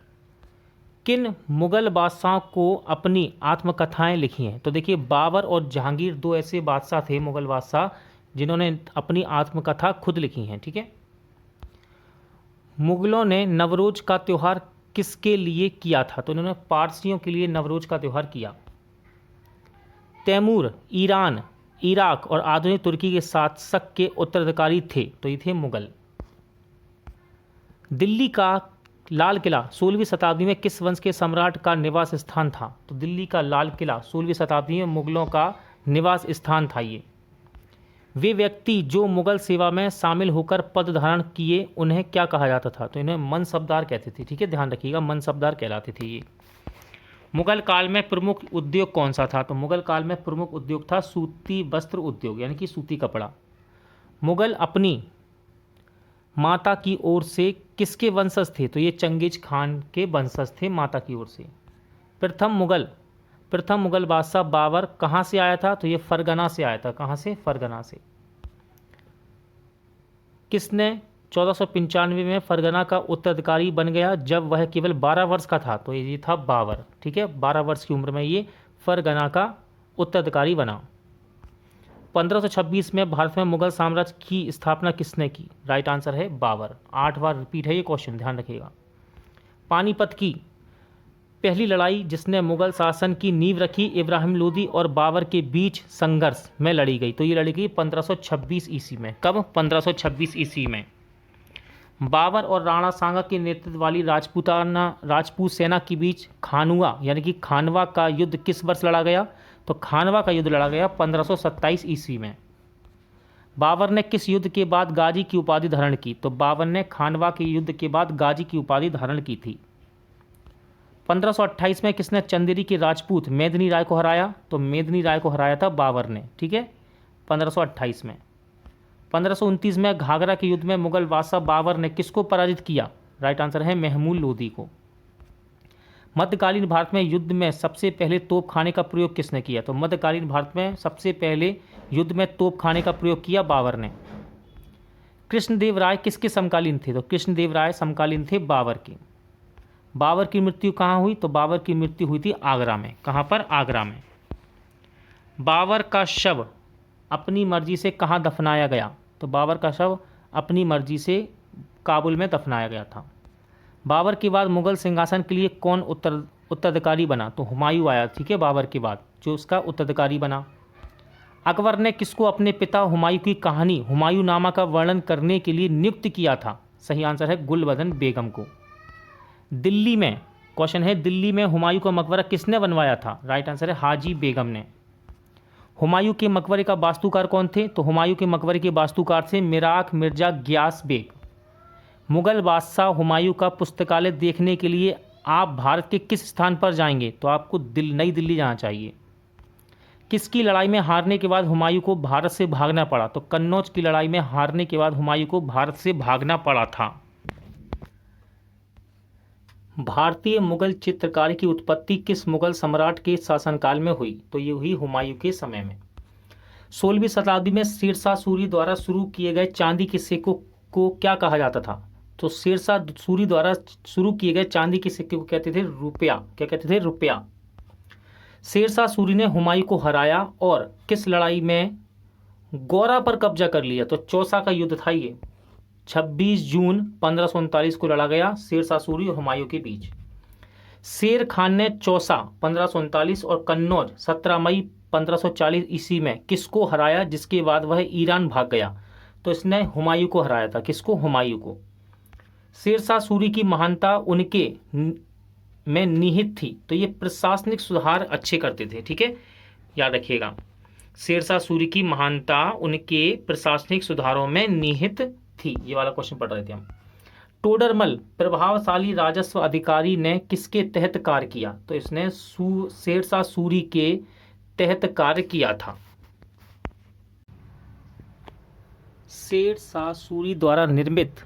किन मुगल बादशाहों को अपनी आत्मकथाएं लिखी हैं? तो देखिए बाबर और जहांगीर दो ऐसे बादशाह थे मुगल बादशाह जिन्होंने अपनी आत्मकथा खुद लिखी हैं। ठीक है। मुगलों ने नवरोज का त्यौहार किसके लिए किया था? तो इन्होंने पारसियों के लिए नवरोज का त्यौहार किया। तैमूर ईरान, इराक और आधुनिक तुर्की के शासक के उत्तराधिकारी थे। तो ये थे मुगल। दिल्ली का लाल किला 16वीं शताब्दी में किस वंश के सम्राट का निवास स्थान था? तो दिल्ली का लाल किला 16वीं शताब्दी में मुगलों का निवास स्थान था। ये वे व्यक्ति जो मुगल सेवा में शामिल होकर पद धारण किए उन्हें क्या कहा जाता था? तो इन्हें मनसबदार कहते थे। ठीक है। ध्यान रखिएगा मनसबदार कहलाते थे ये। मुगल काल में प्रमुख उद्योग कौन सा था? तो मुगल काल में प्रमुख उद्योग था सूती वस्त्र उद्योग, यानी कि सूती कपड़ा। मुगल अपनी माता की ओर से किसके वंशज थे? तो ये चंगेज खान के वंशज थे माता की ओर से। प्रथम मुगल बादशाह बाबर कहाँ से आया था? तो ये फरगना से आया था। कहाँ से? फरगना से। किसने 1495 में फरगना का उत्तराधिकारी बन गया जब वह केवल 12 वर्ष का था? तो ये था बाबर। ठीक है। 12 वर्ष की उम्र में ये फरगना का उत्तराधिकारी बना। 1526 में भारत में मुगल साम्राज्य की स्थापना किसने की? राइट आंसर है बाबर। 8 बार रिपीट है ये क्वेश्चन, ध्यान रखिएगा। पानीपत की पहली लड़ाई जिसने मुगल शासन की नींव रखी इब्राहिम लोदी और बाबर के बीच संघर्ष में लड़ी गई। तो ये लड़ी गई 1526 ईस्वी में। कब? 1526 ईस्वी में। बाबर और राणा सांगा के नेतृत्व वाली राजपूत सेना के बीच खानुआ यानी कि खानवा का युद्ध किस वर्ष लड़ा गया? तो खानवा का युद्ध लड़ा गया 1527 ईस्वी में। बाबर ने किस युद्ध के बाद गाजी की उपाधि धारण की? तो बाबर ने खानवा के युद्ध के बाद गाजी की उपाधि धारण की थी। 1528 में किसने चंदेरी के राजपूत मेदिनी राय को हराया? तो मेदिनी राय को हराया था बाबर ने। ठीक है। 1528 में। 1529 में घाघरा के युद्ध में मुगल बादशाह बाबर ने किसको पराजित किया? राइट आंसर है महमूद लोदी को। मध्यकालीन भारत में युद्ध में सबसे पहले तोप खाने का प्रयोग किसने किया? तो मध्यकालीन भारत में सबसे पहले युद्ध में तोप खाने का प्रयोग किया बाबर ने। कृष्णदेव राय किसके समकालीन थे? तो कृष्णदेव राय समकालीन थे बाबर के। बाबर की मृत्यु कहाँ हुई? तो बाबर की मृत्यु हुई थी आगरा में। कहाँ पर? आगरा में। बाबर का शव अपनी मर्जी से कहाँ दफनाया गया? तो बाबर का शव अपनी मर्जी से काबुल में दफनाया गया था। बाबर के बाद मुगल सिंहासन के लिए कौन उत्तराधिकारी बना? तो हुमायूं आया, ठीक है, बाबर के बाद जो उसका उत्तराधिकारी बना। अकबर ने किसको अपने पिता हुमायूं की कहानी हुमायूंनामा का वर्णन करने के लिए नियुक्त किया था? सही आंसर है गुलबदन बेगम को। दिल्ली में, क्वेश्चन है, दिल्ली में हुमायूं का मकबरा किसने बनवाया था? राइट आंसर है हाजी बेगम ने। हुमायूं के मकबरे का वास्तुकार कौन थे? तो हुमायूं के मकबरे के वास्तुकार थे मिराक मिर्जा गियास बेग। मुगल बादशाह हुमायूं का पुस्तकालय देखने के लिए आप भारत के किस स्थान पर जाएंगे? तो आपको नई दिल्ली जाना चाहिए। किसकी लड़ाई में हारने के बाद हुमायूं को भारत से भागना पड़ा? तो कन्नौज की लड़ाई में हारने के बाद हुमायूं को भारत से भागना पड़ा था। भारतीय मुगल चित्रकारी की उत्पत्ति किस मुगल सम्राट के शासनकाल में हुई? तो ये हुई हुमायूं के समय में। 16वीं शताब्दी में शेरशाह सूरी द्वारा शुरू किए गए चांदी के सिक्कों को क्या कहा जाता था? तो शेरशाह सूरी द्वारा शुरू किए गए चांदी के सिक्के को कहते थे रुपया। क्या कहते थे? रुपया। शेरशाह सूरी ने हुमायूं को हराया और किस लड़ाई में गौरा पर कब्जा कर लिया? तो चौसा का युद्ध था ये। 26 जून 1539 को लड़ा गया शेरशाह सूरी और हुमायूं के बीच। शेर खान ने चौसा 1539 और कन्नौज 17 मई 1540 ईस्वी में किसको हराया, जिसके बाद वह ईरान भाग गया? तो इसने हुमायूं को हराया था। किसको? हुमायूं को। शेरशाह सूरी की महानता उनके में निहित थी। तो ये प्रशासनिक सुधार अच्छे करते थे, ठीक है, याद रखिएगा। शेरशाह सूरी की महानता उनके प्रशासनिक सुधारों में निहित थी। ये वाला क्वेश्चन पढ़ रहे थे हम। टोडरमल प्रभावशाली राजस्व अधिकारी ने किसके तहत कार्य किया? तो इसने शेरशाह सूरी के तहत कार्य किया था। शेरशाह सूरी द्वारा निर्मित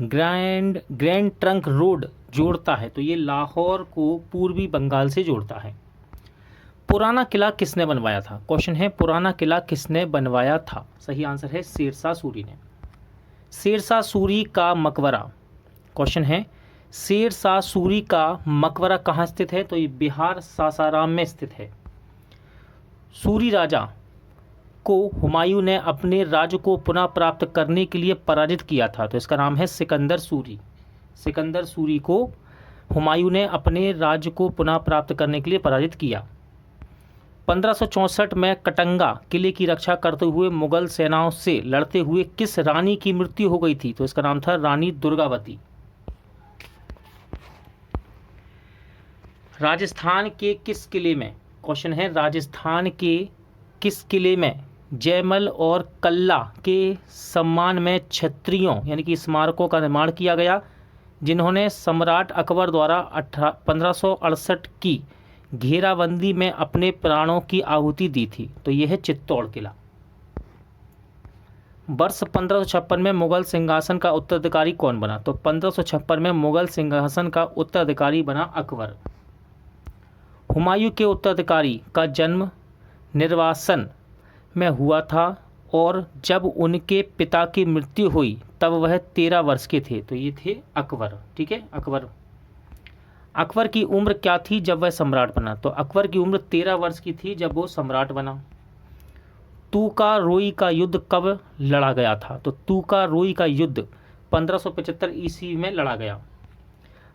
ग्रैंड ट्रंक रोड जोड़ता है। तो ये लाहौर को पूर्वी बंगाल से जोड़ता है। पुराना किला किसने बनवाया था? क्वेश्चन है, पुराना किला किसने बनवाया था? सही आंसर है शेरशाह सूरी ने। शेरशाह सूरी का मकबरा, क्वेश्चन है, शेरशाह सूरी का मकबरा कहाँ स्थित है? तो ये बिहार सासाराम में स्थित है। सूरी राजा को हुमायूं ने अपने राज्य को पुनः प्राप्त करने के लिए पराजित किया था। तो इसका नाम है सिकंदर सूरी। सिकंदर सूरी को हुमायूं ने अपने राज्य को पुनः प्राप्त करने के लिए पराजित किया। 1564 में कटंगा किले की रक्षा करते हुए मुगल सेनाओं से लड़ते हुए किस रानी की मृत्यु हो गई थी? तो इसका नाम था रानी दुर्गावती। राजस्थान के किस किले में, क्वेश्चन है, राजस्थान के किस किले में जयमल और कल्ला के सम्मान में क्षत्रियों यानी कि स्मारकों का निर्माण किया गया, जिन्होंने सम्राट अकबर द्वारा 1568 की घेराबंदी में अपने प्राणों की आहुति दी थी? तो यह है चित्तौड़ किला। वर्ष 1556 में मुगल सिंहासन का उत्तराधिकारी कौन बना? तो 1556 में मुगल सिंहासन का उत्तराधिकारी बना अकबर। हुमायूं के उत्तराधिकारी का जन्म निर्वासन में हुआ था और जब उनके पिता की मृत्यु हुई तब वह 13 वर्ष के थे। तो ये थे अकबर, ठीक है, अकबर। अकबर की उम्र क्या थी जब वह सम्राट बना? तो अकबर की उम्र 13 वर्ष की थी जब वो सम्राट बना। तूका रोई का युद्ध कब लड़ा गया था? तो तूका रोई का युद्ध 1575 ईस्वी में लड़ा गया।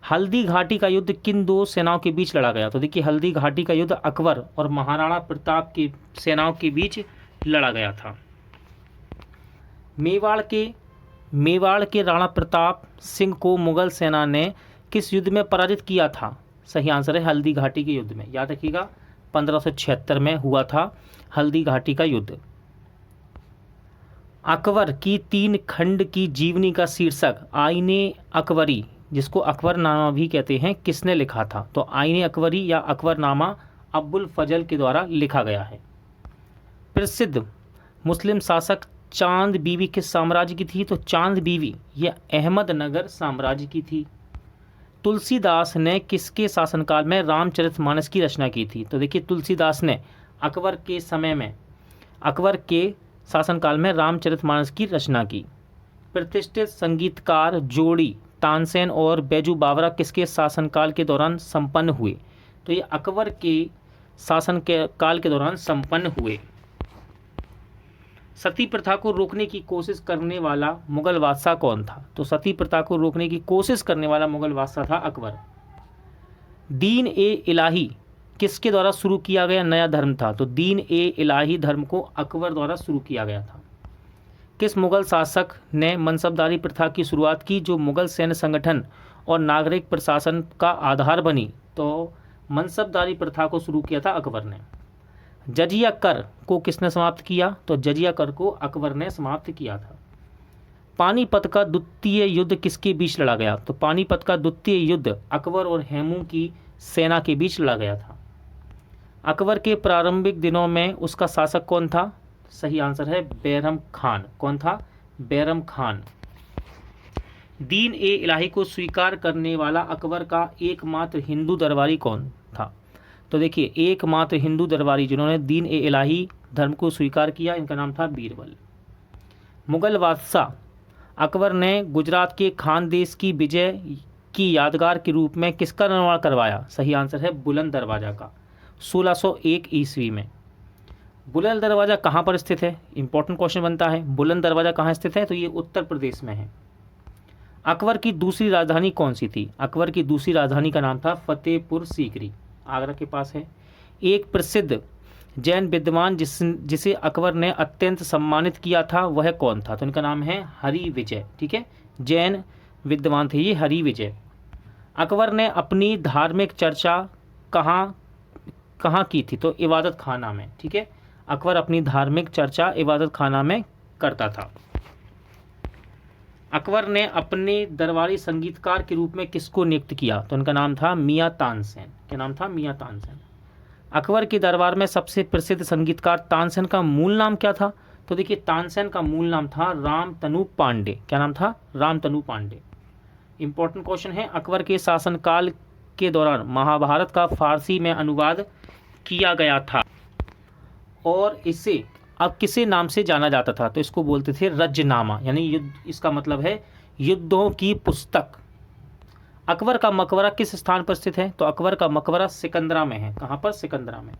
हल्दी घाटी का युद्ध किन दो सेनाओं के बीच लड़ा गया? तो देखिए, हल्दी घाटी का युद्ध अकबर और महाराणा प्रताप की सेनाओं के बीच लड़ा गया था। मेवाड़ के राणा प्रताप सिंह को मुगल सेना ने किस युद्ध में पराजित किया था? सही आंसर है हल्दी घाटी के युद्ध में। याद रखिएगा, 1576 में हुआ था हल्दी घाटी का युद्ध। अकबर की 3 खंड की जीवनी का शीर्षक आईने अकबरी, जिसको अकबरनामा भी कहते हैं, किसने लिखा था? तो आईने अकबरी या अकबरनामा अब्बुल फजल के द्वारा लिखा गया है। प्रसिद्ध मुस्लिम शासक चांद बीवी किस साम्राज्य की थी? तो चांद बीवी यह अहमदनगर साम्राज्य की थी। तुलसीदास ने किसके शासनकाल में रामचरितमानस की रचना की थी? तो देखिए, तुलसीदास ने अकबर के समय में, अकबर के शासनकाल में रामचरितमानस की रचना की। प्रतिष्ठित संगीतकार जोड़ी तानसेन और बैजू बावरा किसके शासनकाल के दौरान संपन्न हुए? तो ये अकबर के शासन के काल के दौरान संपन्न हुए। सती प्रथा को रोकने की कोशिश करने वाला मुगल बादशाह कौन था? तो सती प्रथा को रोकने की कोशिश करने वाला मुगल बादशाह था अकबर। दीन ए इलाही किसके द्वारा शुरू किया गया नया धर्म था? तो दीन ए इलाही धर्म को अकबर द्वारा शुरू किया गया था। किस मुगल शासक ने मनसबदारी प्रथा की शुरुआत की जो मुगल सैन्य संगठन और नागरिक प्रशासन का आधार बनी? तो मनसबदारी प्रथा को शुरू किया था अकबर ने। जजिया कर को किसने समाप्त किया? तो जजिया कर को अकबर ने समाप्त किया था। पानीपत का द्वितीय युद्ध किसके बीच लड़ा गया? तो पानीपत का द्वितीय युद्ध अकबर और हेमू की सेना के बीच लड़ा गया था। अकबर के प्रारंभिक दिनों में उसका शासक कौन था? सही आंसर है बैरम खान। कौन था? बैरम खान। दीन ए इलाही को स्वीकार करने वाला अकबर का एकमात्र हिंदू दरबारी कौन था? तो देखिए, एकमात्र हिंदू दरबारी जिन्होंने दीन ए इलाही धर्म को स्वीकार किया, इनका नाम था बीरबल। मुगल बादशाह अकबर ने गुजरात के खानदेश की विजय की यादगार के रूप में किसका निर्माण करवाया? सही आंसर है बुलंद दरवाजा का, 1601 ईस्वी में। बुलंद दरवाजा कहाँ पर स्थित है? इंपॉर्टेंट क्वेश्चन बनता है। बुलंद दरवाजा कहाँ स्थित है? तो ये उत्तर प्रदेश में है। अकबर की दूसरी राजधानी कौन सी थी? अकबर की दूसरी राजधानी का नाम था फतेहपुर सीकरी, आगरा के पास है। एक प्रसिद्ध जैन विद्वान जिसे अकबर ने अत्यंत सम्मानित किया था वह कौन था? तो इनका नाम है हरि विजय। ठीक है, जैन विद्वान थे ये हरि विजय। अकबर ने अपनी धार्मिक चर्चा कहाँ की थी? तो इबादत खाना में। ठीक है, अकबर अपनी धार्मिक चर्चा इबादत खाना में करता था। अकबर ने अपने दरबारी संगीतकार के रूप में किसको नियुक्त किया? तो उनका नाम था मियां तानसेन। क्या नाम था? मियां तानसेन। अकबर के दरबार में सबसे प्रसिद्ध संगीतकार तानसेन का मूल नाम क्या था? तो देखिए, तानसेन का मूल नाम था रामतनु पांडे। क्या नाम था? रामतनु पांडे। इंपॉर्टेंट क्वेश्चन है, अकबर के शासनकाल के दौरान महाभारत का फारसी में अनुवाद किया गया था और इसे अब किसे नाम से जाना जाता था? तो इसको बोलते थे रजनामा, यानी युद्ध, इसका मतलब है युद्धों की पुस्तक। अकबर का मकबरा किस स्थान पर स्थित है? तो अकबर का मकबरा सिकंदरा में है। कहाँ पर? सिकंदरा में।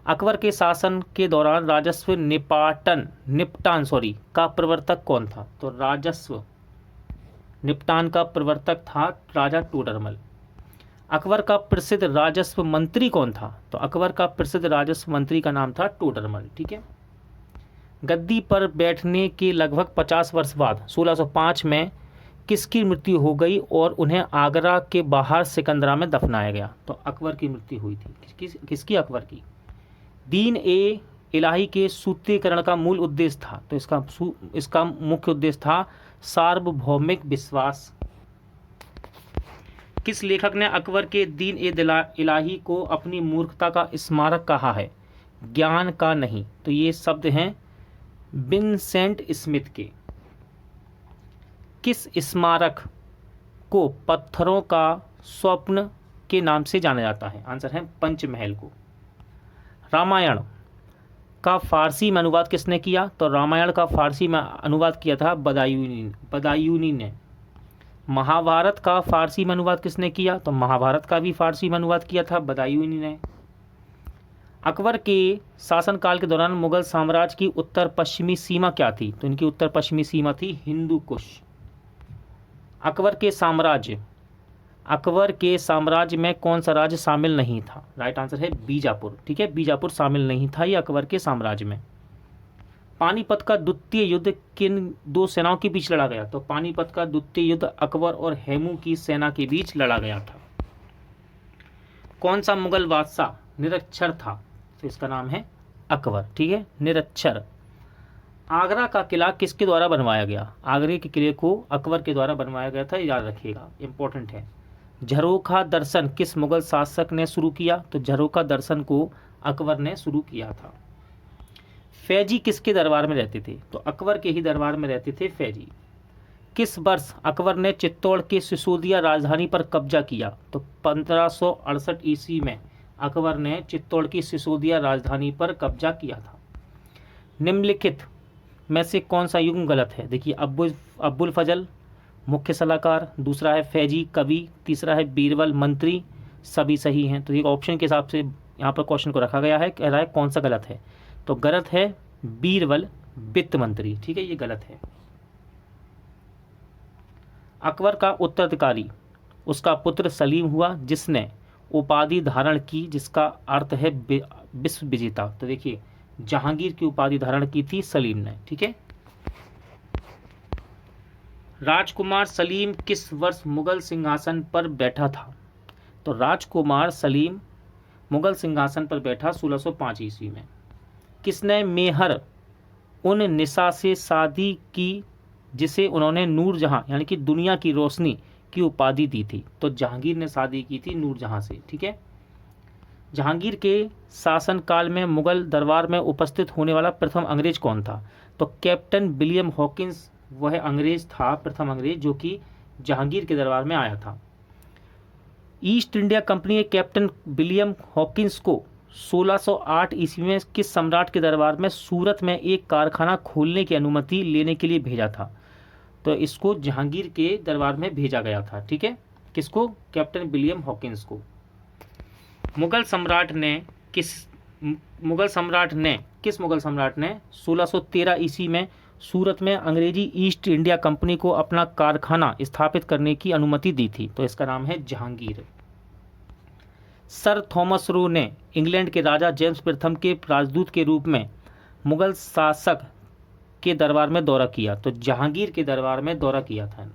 अकबर के शासन के दौरान राजस्व निपटान का प्रवर्तक कौन था? तो राजस्व निपटान का प्रवर्तक था राजा टोडरमल। अकबर का प्रसिद्ध राजस्व मंत्री कौन था? तो अकबर का प्रसिद्ध राजस्व मंत्री का नाम था टोडरमल। ठीक है। गद्दी पर बैठने के लगभग 50 वर्ष बाद 1605 में किसकी मृत्यु हो गई और उन्हें आगरा के बाहर सिकंदरा में दफनाया गया? तो अकबर की मृत्यु हुई थी। किसकी? अकबर की। दीन ए इलाही के सूत्रीकरण का मूल उद्देश्य था? तो इसका मुख्य उद्देश्य था सार्वभौमिक विश्वास। किस लेखक ने अकबर के दीन ए इलाही को अपनी मूर्खता का स्मारक कहा है? ज्ञान का नहीं। तो ये शब्द हैं विंसेंट स्मिथ के। किस स्मारक को पत्थरों का स्वप्न के नाम से जाना जाता है? आंसर है पंचमहल को। रामायण का फारसी में अनुवाद किसने किया? तो रामायण का फारसी में अनुवाद किया था बदायूनी ने। महाभारत का फारसी में अनुवाद किसने किया? तो महाभारत का भी फारसी में अनुवाद किया था बदायूनी ने। अकबर के शासनकाल के दौरान मुगल साम्राज्य की उत्तर पश्चिमी सीमा क्या थी? तो इनकी उत्तर पश्चिमी सीमा थी हिंदू कुश। अकबर के साम्राज्य में कौन सा राज्य शामिल नहीं था? राइट आंसर है बीजापुर। ठीक है, बीजापुर शामिल नहीं था ये अकबर के साम्राज्य में। पानीपत का द्वितीय युद्ध किन दो सेनाओं के बीच लड़ा गया? तो पानीपत का द्वितीय युद्ध अकबर और हेमू की सेना के बीच लड़ा गया था। कौन सा मुगल बादशाह निरक्षर था? तो इसका नाम है अकबर। ठीक है, निरक्षर। आगरा का किला किसके द्वारा बनवाया गया? आगरे के किले को अकबर के द्वारा बनवाया गया था, याद रखिएगा, इंपॉर्टेंट है। झरोखा दर्शन किस मुगल शासक ने शुरू किया? तो झरोखा दर्शन को अकबर ने शुरू किया था। फैजी किसके दरबार में रहते थे? तो अकबर के ही दरबार में रहते थे फैजी। किस वर्ष अकबर ने चित्तौड़ के सिसोदिया राजधानी पर कब्जा किया? तो 1568 ईस्वी में अकबर ने चित्तौड़ की सिसोदिया राजधानी पर कब्जा किया था। निम्नलिखित में से कौन सा युग्म गलत है? देखिए, अब्बुल फजल मुख्य सलाहकार, दूसरा है फैजी कवि, तीसरा है बीरबल मंत्री, सभी सही हैं। तो ये ऑप्शन के हिसाब से यहाँ पर क्वेश्चन को रखा गया है, कह रहा है कौन सा गलत है, तो गलत है बीरबल वित्त मंत्री, ठीक है, ये गलत है। अकबर का उत्तराधिकारी उसका पुत्र सलीम हुआ जिसने उपाधि धारण की, जिसका अर्थ है विश्व विजेता। तो देखिए, जहांगीर की उपाधि धारण की थी सलीम ने, ठीक है। राजकुमार सलीम किस वर्ष मुगल सिंहासन पर बैठा था? तो राजकुमार सलीम मुगल सिंहासन पर बैठा 1605 ईस्वी में। किसने मेहर उन निसा से शादी की जिसे उन्होंने नूरजहां यानी कि दुनिया की रोशनी की उपाधि दी थी? तो जहांगीर ने शादी की थी नूरजहां से, ठीक है। जहांगीर के शासनकाल में मुगल दरबार में उपस्थित होने वाला प्रथम अंग्रेज कौन था? तो कैप्टन विलियम हॉकिंस वह अंग्रेज था, प्रथम अंग्रेज जो कि जहांगीर के दरबार में आया था। ईस्ट इंडिया कंपनी ने कैप्टन विलियम हॉकिंस को 1608 ईस्वी में किस सम्राट के दरबार में सूरत में एक कारखाना खोलने की अनुमति लेने के लिए भेजा था? तो इसको जहांगीर के दरबार में भेजा गया था, ठीक है। किसको? कैप्टन विलियम हॉकिंस को। मुगल सम्राट ने किस मुगल सम्राट ने 1613 ईस्वी में सूरत में अंग्रेजी ईस्ट इंडिया कंपनी को अपना कारखाना स्थापित करने की अनुमति दी थी? तो इसका नाम है जहांगीर। सर थॉमस रो ने इंग्लैंड के राजा जेम्स प्रथम के राजदूत के रूप में मुगल शासक के दरबार में दौरा किया? तो जहांगीर के दरबार में दौरा किया था।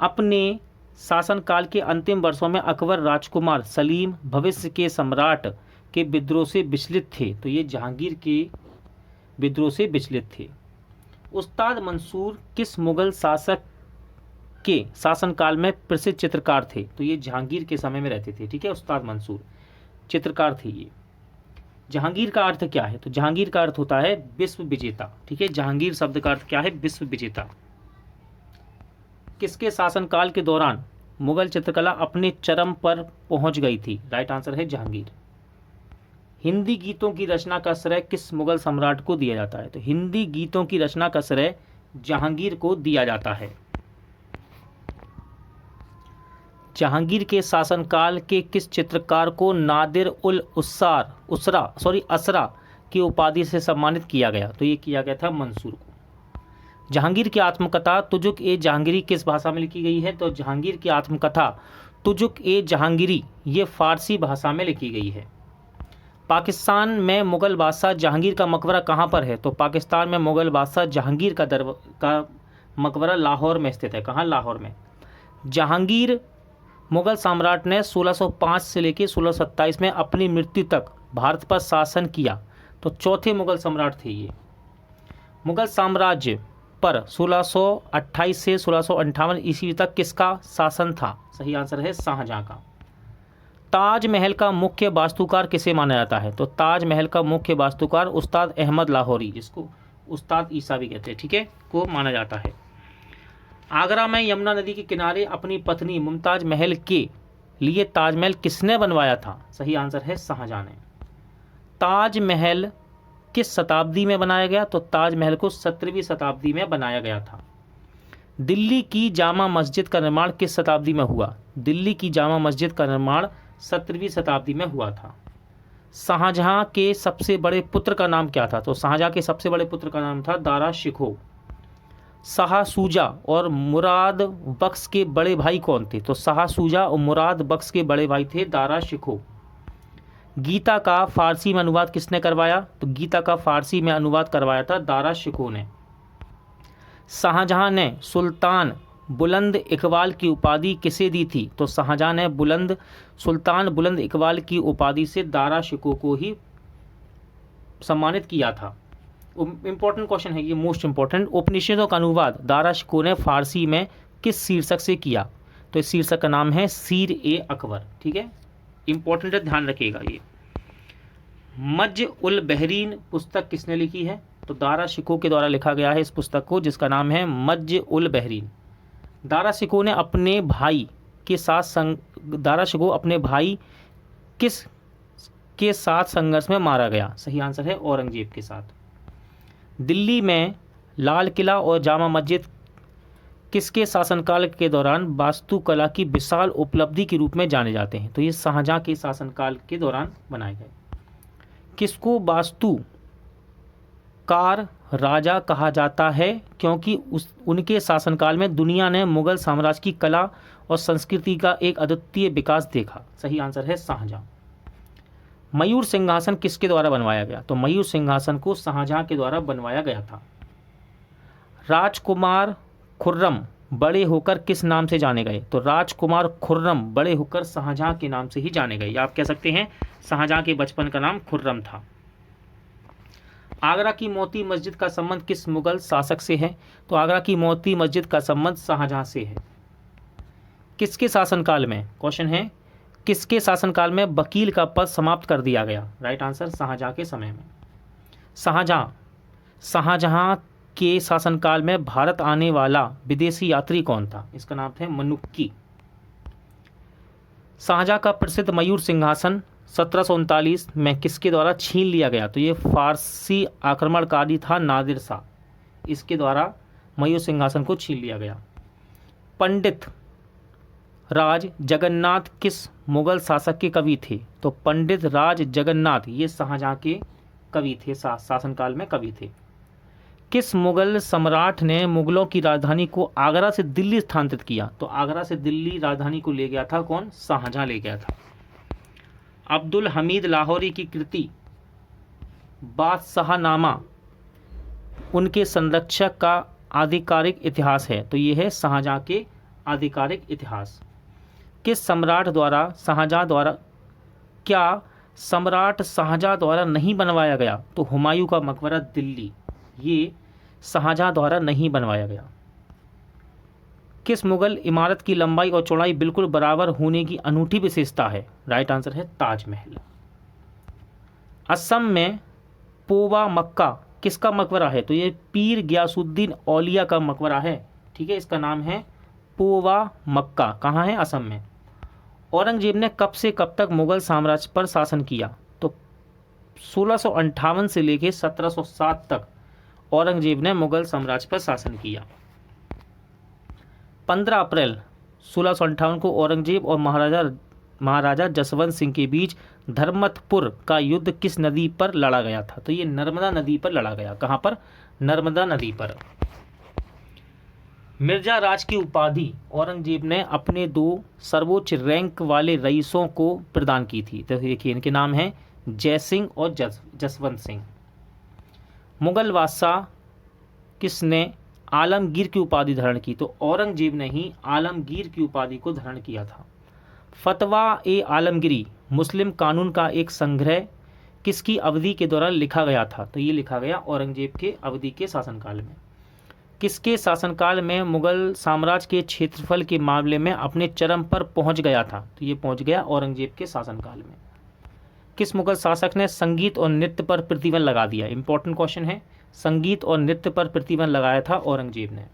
अपने शासनकाल के अंतिम वर्षों में अकबर राजकुमार सलीम भविष्य के सम्राट के विद्रोह से विचलित थे? तो ये जहांगीर के विद्रोह से विचलित थे। उस्ताद मंसूर किस मुगल शासक के शासनकाल में प्रसिद्ध चित्रकार थे? तो ये जहांगीर के समय में रहते थे, ठीक है। उस्ताद मंसूर चित्रकार थे ये। जहांगीर का अर्थ क्या है? तो जहांगीर का अर्थ होता है विश्व विजेता, ठीक है। जहांगीर शब्द का अर्थ क्या है? विश्व विजेता। किसके शासनकाल के दौरान मुगल चित्रकला अपने चरम पर पहुंच गई थी? राइट आंसर है जहांगीर। हिंदी गीतों की रचना का श्रेय किस मुगल सम्राट को दिया जाता है? तो हिंदी गीतों की रचना का श्रेय जहांगीर को दिया जाता है। जहांगीर के शासनकाल के किस चित्रकार को नादिर उल असरा की उपाधि से सम्मानित किया गया? तो ये किया गया था मंसूर को। जहांगीर की आत्मकथा तुजुक ए जहांगीरी किस भाषा में लिखी गई है? तो जहांगीर की आत्मकथा तुजुक ए जहांगीरी ये फारसी भाषा में लिखी गई है। पाकिस्तान में मुगल बादशाह जहांगीर का मकबरा कहाँ पर है? तो पाकिस्तान में मुगल बादशाह जहांगीर का मकबरा लाहौर में स्थित है। कहाँ? लाहौर में। जहांगीर मुगल सम्राट ने 1605 से लेकर 1627 में अपनी मृत्यु तक भारत पर शासन किया। तो चौथे मुगल सम्राट थे ये। मुगल साम्राज्य पर 1628 से 1658 ईस्वी तक किसका शासन था? सही आंसर है शाहजहां का। ताजमहल का मुख्य वास्तुकार किसे माना जाता है? तो ताजमहल का मुख्य वास्तुकार उस्ताद अहमद लाहौरी, जिसको उस्ताद ईसा भी कहते हैं, ठीक है, को माना जाता है। आगरा में यमुना नदी के किनारे अपनी पत्नी मुमताज महल के लिए ताजमहल किसने बनवाया था? सही आंसर है शाहजहां ने। ताजमहल किस शताब्दी में बनाया गया? तो ताजमहल को 17वीं शताब्दी में बनाया गया था। दिल्ली की जामा मस्जिद का निर्माण किस शताब्दी में हुआ? दिल्ली की जामा मस्जिद का निर्माण 17वीं शताब्दी में हुआ था। शाहजहां के सबसे बड़े पुत्र का नाम क्या था? तो शाहजहां के सबसे बड़े पुत्र का नाम था दारा शिकोह। शाह सूजा और मुराद बख्श के बड़े भाई कौन थे? तो शाह सूजा और मुराद बख्श के बड़े भाई थे दारा शिकोह। गीता का फारसी में अनुवाद किसने करवाया? तो गीता का फारसी में अनुवाद करवाया था दारा शिकोह ने। शाहजहां ने सुल्तान बुलंद इकबाल की उपाधि किसे दी थी? तो शाहजहां ने सुल्तान बुलंद इकबाल की उपाधि से दारा शिकोह को ही सम्मानित किया था। इंपॉर्टेंट क्वेश्चन है ये, मोस्ट इंपॉर्टेंट। उपनिषदों का अनुवाद दारा शिकोह ने फारसी में किस शीर्षक से किया? तो इस शीर्षक का नाम है सीर ए अकबर, ठीक है, इंपॉर्टेंट है, ध्यान रखिएगा ये। मज्ज उल बहरीन पुस्तक किसने लिखी है? तो दारा शिकोह के द्वारा लिखा गया है इस पुस्तक को, जिसका नाम है मज्ज उल बहरीन। दारा शिकोह अपने भाई किस के साथ संघर्ष में मारा गया? सही आंसर है औरंगजेब के साथ। दिल्ली में लाल किला और जामा मस्जिद किसके शासनकाल के दौरान वास्तुकला की विशाल उपलब्धि के रूप में जाने जाते हैं? तो ये शाहजहां के शासनकाल के दौरान बनाए गए। किसको वास्तुकार राजा कहा जाता है? क्योंकि उनके शासनकाल में दुनिया ने मुगल साम्राज्य की कला और संस्कृति का एक अद्वितीय विकास देखा। सही आंसर है शाहजहां। मयूर सिंहासन किसके द्वारा बनवाया गया? तो मयूर सिंहासन को शाहजहां के द्वारा बनवाया गया था। राजकुमार खुर्रम बड़े होकर किस नाम से जाने गए? तो राजकुमार खुर्रम बड़े होकर शाहजहां के नाम से ही जाने गए। आप कह सकते हैं शाहजहां के बचपन का नाम खुर्रम था। आगरा की मोती मस्जिद का संबंध किस मुगल शासक से है? तो आगरा की मोती मस्जिद का संबंध शाहजहां से है। किसके शासनकाल में, क्वेश्चन है, किसके शासनकाल में वकील का पद समाप्त कर दिया गया? राइट आंसर शाहजहां के समय में। शाहजहां के शासनकाल में भारत आने वाला विदेशी यात्री कौन था? इसका नाम था मनुक्की। शाहजहां का प्रसिद्ध मयूर सिंहासन 1739 में किसके द्वारा छीन लिया गया? तो ये फारसी आक्रमणकारी था नादिर शाह, इसके द्वारा मयूर सिंहासन को छीन लिया गया। पंडित राज जगन्नाथ किस मुगल शासक के कवि थे? तो पंडित राज जगन्नाथ ये शाहजहां के कवि थे, शासनकाल में कवि थे। किस मुगल सम्राट ने मुगलों की राजधानी को आगरा से दिल्ली स्थानांतरित किया? तो आगरा से दिल्ली राजधानी को ले गया था कौन? शाहजहां ले गया था। अब्दुल हमीद लाहौरी की कृति बादशाहनामा उनके संरक्षक का आधिकारिक इतिहास है। तो ये है शाहजहां के आधिकारिक इतिहास। किस सम्राट द्वारा सम्राट शाहजहां द्वारा नहीं बनवाया गया? तो हुमायूं का मकबरा दिल्ली ये शाहजहां द्वारा नहीं बनवाया गया। किस मुगल इमारत की लंबाई और चौड़ाई बिल्कुल बराबर होने की अनूठी विशेषता है? राइट आंसर है ताजमहल। असम में पोवा मक्का किसका मकबरा है? तो ये पीर गियासुद्दीन औलिया का मकबरा है। ठीक है, इसका नाम है पोवा मक्का। कहाँ है? असम में। औरंगजेब ने कब से कब तक मुगल साम्राज्य पर शासन किया? तो 1658 से लेकर 1707 तक औरंगजेब ने मुगल साम्राज्य पर शासन किया। 15 अप्रैल 1658 को औरंगजेब और महाराजा जसवंत सिंह के बीच धर्मतपुर का युद्ध किस नदी पर लड़ा गया था? तो ये नर्मदा नदी पर लड़ा गया। कहाँ पर? नर्मदा नदी पर। मिर्जा राज की उपाधि औरंगजेब ने अपने 2 सर्वोच्च रैंक वाले रईसों को प्रदान की थी। तो देखिए इनके नाम हैं जय सिंह और जसवंत सिंह। मुगल बादशाह किसने आलमगीर की उपाधि धारण की? तो औरंगजेब ने ही आलमगीर की उपाधि को धारण किया था। फतवा ए आलमगिरी मुस्लिम कानून का एक संग्रह किसकी अवधि के दौरान लिखा गया था? तो ये लिखा गया औरंगजेब के अवधि के शासनकाल में। किसके शासनकाल में मुगल साम्राज्य के क्षेत्रफल के मामले में अपने चरम पर पहुंच गया था? तो ये पहुंच गया औरंगजेब के शासनकाल में। किस मुगल शासक ने संगीत और नृत्य पर प्रतिबंध लगा दिया? इंपॉर्टेंट क्वेश्चन है। संगीत और नृत्य पर प्रतिबंध लगाया था औरंगजेब ने।